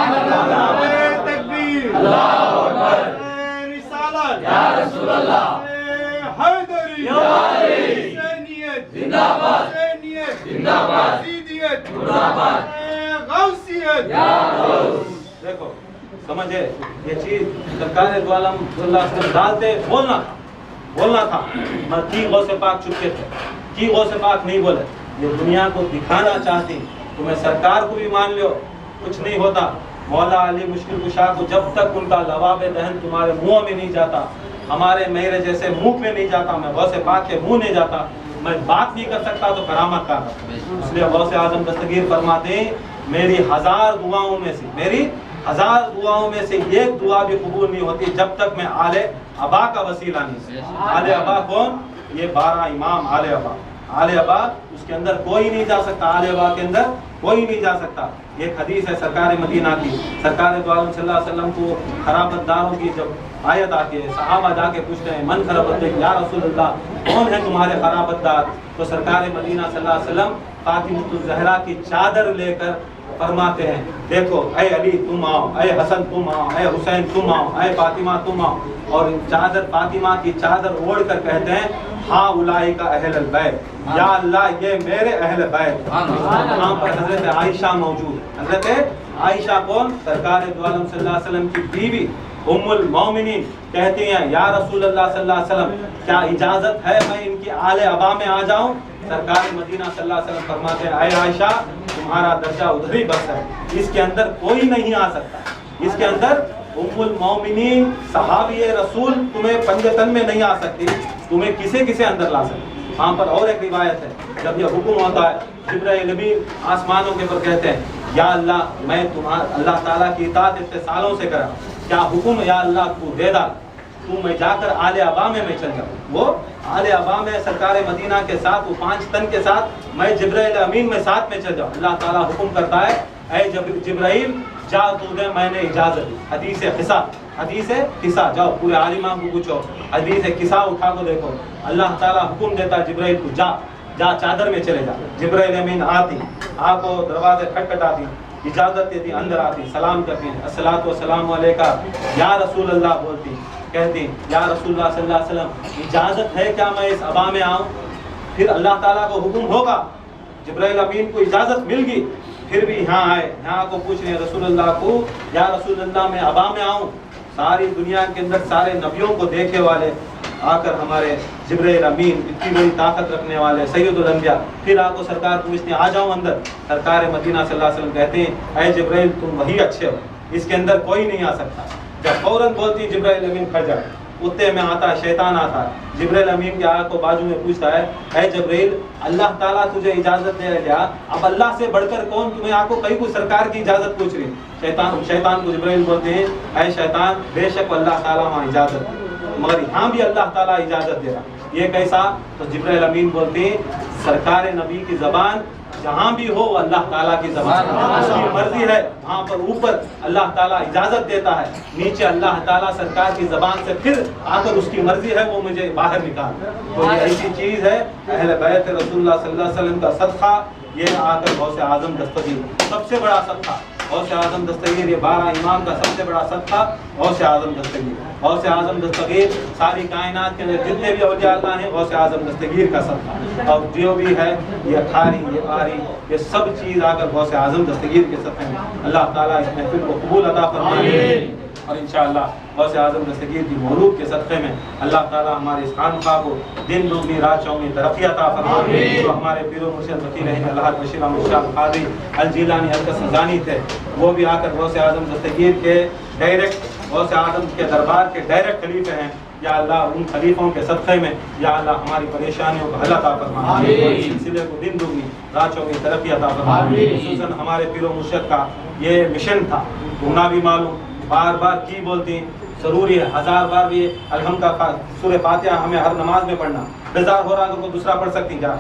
S1: دیکھو سمجھے یہ چیز سرکار دو عالم صلی اللہ علیہ وسلم ڈالتے، بولنا تھا، مگر کی غوث پاک چپکے تھے، کی غوث پاک نہیں بولے، یہ دنیا کو دکھانا چاہتی تمہیں سرکار کو بھی مان لو کچھ نہیں ہوتا۔ مولا علی مشکل کشا کو جب تک ان کا لواب دہن تمہارے منہ میں نہیں جاتا، ہمارے میرے جیسے منہ میں نہیں جاتا، میں غوث پاک کے منہ نہیں جاتا، میں بات نہیں کر سکتا تو کرامت کا۔ اس لیے غوث اعظم دستگیر فرماتے ہیں میری 1000 دعاؤں میں سے، میری 1000 دعاؤں میں سے ایک دعا بھی قبول نہیں ہوتی جب تک میں آل ابا کا وسیلہ نہیں۔ آل ابا کون؟ یہ 12 امام آل ابا، آل ابا اس کے اندر کوئی نہیں جا سکتا، آل ابا کے اندر کوئی نہیں جا سکتا۔ ایک حدیث ہے سرکار مدینہ کی، سرکار دو عالم صلی اللہ علیہ وسلم کو خرابت داروں کی جب آیت آتی ہے، صحابہ جا کے پوچھتے ہیں من خرابت دار یا رسول اللہ، کون ہے تمہارے خرابت دار؟ تو سرکار مدینہ صلی اللہ علیہ وسلم فاطمہ الزہرا کی چادر لے کر فرماتے ہیں دیکھو اے علی تم آؤ، اے حسن تم آؤ، اے حسین تم آؤ، اے فاطمہ تم آؤ، اور چادر فاطمہ کی چادر اوڑھ کر کہتے ہیں ہاں اولئک اہل البیت، یا اللہ یہ میرے اہل بیت۔ وہاں پر حضرت عائشہ موجود ہے۔ حضرت عائشہ کون؟ سرکار دو عالم صلی اللہ علیہ وسلم کی بیوی ام المومنین کہتی ہیں یا رسول اللہ صلی اللہ علیہ وسلم کیا اجازت ہے میں ان کی آل ابا میں آ جاؤں؟ سرکار مدینہ صلی اللہ علیہ وسلم فرماتے ہیں اے عائشہ تمہارا درجہ ادھر ہی بس ہے، اس کے اندر کوئی نہیں آ سکتا، اس کے اندر ام المومنین صحابی رسول تمہیں پنجتن میں نہیں آ سکتی، تمہیں کسے کسے اندر لا سکتی۔ وہاں پر اور ایک روایت ہے جب یہ حکم ہوتا ہے جبرائیل امین آسمانوں کے پر کہتے ہیں یا اللہ میں اللہ تعالیٰ کی اطاعت اتنے سالوں سے کرا، کیا حکم یا اللہ تو دے دا، تو میں جا کر آل ابا میں چل جاؤں۔ وہ آل ابا میں سرکار مدینہ کے ساتھ وہ 5 تن کے ساتھ میں جبرائیل امین میں ساتھ میں چل جاؤں۔ اللہ تعالیٰ حکم کرتا ہے اے جبرائیل جا تو دے میں نے اجازت دی۔ حدیث قصہ جاؤ پورے عالمان کو پوچھو، حدیث قصہ اٹھا کو دیکھو، اللہ تعالیٰ حکم دیتا جبرائیل کو جا چادر میں چلے جا۔ جبرائیل امین آتی، آپ کو دروازے کھٹکھٹاتی، اجازت دیتی، اندر آتی، سلام کرتی، الصلاۃ والسلام علیکہ یا رسول اللہ بولتی، کہتی یا رسول اللہ صلی اللہ علیہ وسلم اجازت ہے کیا میں اس ابا میں آؤں؟ پھر اللہ تعالیٰ کو حکم ہوگا، جبرائیل امین کو اجازت مل گئی، پھر بھی یہاں آئے، یہاں کو پوچھ رہے ہیں رسول اللہ کو یا رسول اللہ میں ابا میں آؤں؟ ساری دنیا کے اندر سارے نبیوں کو دیکھے والے آ کر ہمارے جبرائیل امین اتنی بڑی طاقت رکھنے والے سید الانبیاء پھر آپ کو سرکار پوچھتے ہیں آ جاؤ اندر، سرکار مدینہ صلی اللہ علیہ وسلم کہتے ہیں اے جبرائیل تم وہی اچھے ہو، اس کے اندر کوئی نہیں آ سکتا۔ جب فوراً بولتی جبرائیل امین کھڑ جائے، اتنے میں آتا ہے شیطان آتا ہے، جبرائیل امین کے آنکھ کو بازو میں پوچھتا ہے اے جبرائیل اللہ تعالیٰ تجھے اجازت دے گیا، اب اللہ سے بڑھ کر کون تمہیں آنکھ کو کہیں کو سرکار کی اجازت پوچھ رہی؟ شیطان کو جبرائیل بولتے ہیں اے شیطان بے شک اللہ تعالیٰ وہاں اجازت دے، مگر یہاں بھی اللہ تعالیٰ اجازت دے رہا، یہ کیسا؟ تو جبرائیل امین بولتے ہیں سرکار نبی کی زبان جہاں بھی ہو وہ اللہ تعالیٰ کی زبان ہے، اس کی مرضی ہے، وہاں پر اوپر اللہ تعالیٰ اجازت دیتا ہے، نیچے اللہ تعالیٰ سرکار کی زبان سے پھر آ کر اس کی مرضی ہے وہ مجھے باہر نکال۔ تو یہ ایسی چیز ہے اہل بیت رسول اللہ صلی اللہ علیہ وسلم کا صدقہ، یہ آ کر غوث اعظم دستگیر سب سے بڑا صدقہ، غوث اعظم دستگیر، یہ 12 امام کا سب سے بڑا صدقہ غوث اعظم دستگیر۔ غوث اعظم دستگیر ساری کائنات کے اندر جتنے بھی اولیاء اللہ ہیں غوث اعظم دستگیر کا صدقہ، اور جو بھی ہے یہ کھاری یہ باری یہ سب چیز آ کر غوث اعظم دستگیر کے صدقے میں اللہ تعالیٰ اس محفل کو قبول عطا فرمائے، اور انشاءاللہ غوث اعظم دستگیر کی مولود کے صدقے میں اللہ تعالیٰ ہمارے اس خانقاہ کو دن دگنی رات چوگنی ترقی عطا فرمائے۔ جو ہمارے پیر و مرشد فقیر اللہ بشیر احمد شاہ قادری الجیلانی القصزانی تھے، وہ بھی آ کر غوث اعظم دستگیر کے ڈائریکٹ غوث اعظم کے دربار کے ڈائریکٹ خلیفے ہیں، یا اللہ ان خلیفوں کے صدقے میں یا اللہ ہماری پریشانیوں کو حل عطا فرما، اس سلسلے کو دن دگنی رات چوگنی ترقی عطا فرما۔ خصوصاً ہمارے پیر و مرشد کا یہ مشن تھا، ہونا بھی معلوم، بار بار کی بولتی ضروری ہے، 1000 بار بھی الحمد کا سورہ فاتحہ ہمیں ہر نماز میں پڑھنا، بیزار ہو رہا تو کوئی دوسرا پڑھ سکتی جا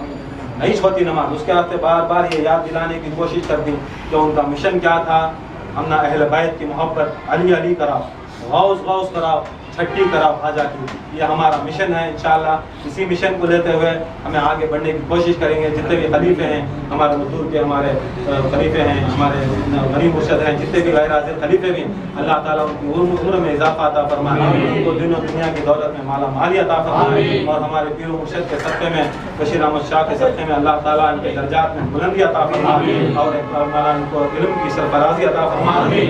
S1: نہیں چھوٹی نماز، اس کے واسطے بار بار یہ یاد دلانے کی کوشش کرتی کہ ان کا مشن کیا تھا، ہم نہ اہل بیت کی محبت، علی علی کراؤ، غوث غوث کراؤ، چھٹی کراؤ خواجہ کی، یہ ہمارا مشن ہے۔ انشاءاللہ اسی مشن کو لیتے ہوئے ہمیں آگے بڑھنے کی کوشش کریں گے، جتنے بھی خلیفے ہیں ہمارے مدور کے ہمارے خلیفے ہیں، ہمارے غریب مرشد ہیں، جتنے بھی غیر حاضر خلیفے بھی اللہ تعالیٰ ان کی عمر میں اضافہ عطا فرمائے، ان کو دین و دنیا کی دولت میں مالا مالی عطا فرمائے، اور ہمارے پیر و مرشد کے صدقے میں بشیر احمد شاہ کے صدقے میں اللہ تعالیٰ ان کے درجات میں بلندی عطا فرمائے، اور ان کو علم کی سرفرازی عطا فرمائے۔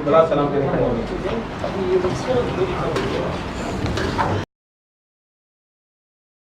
S1: السلام علیکم۔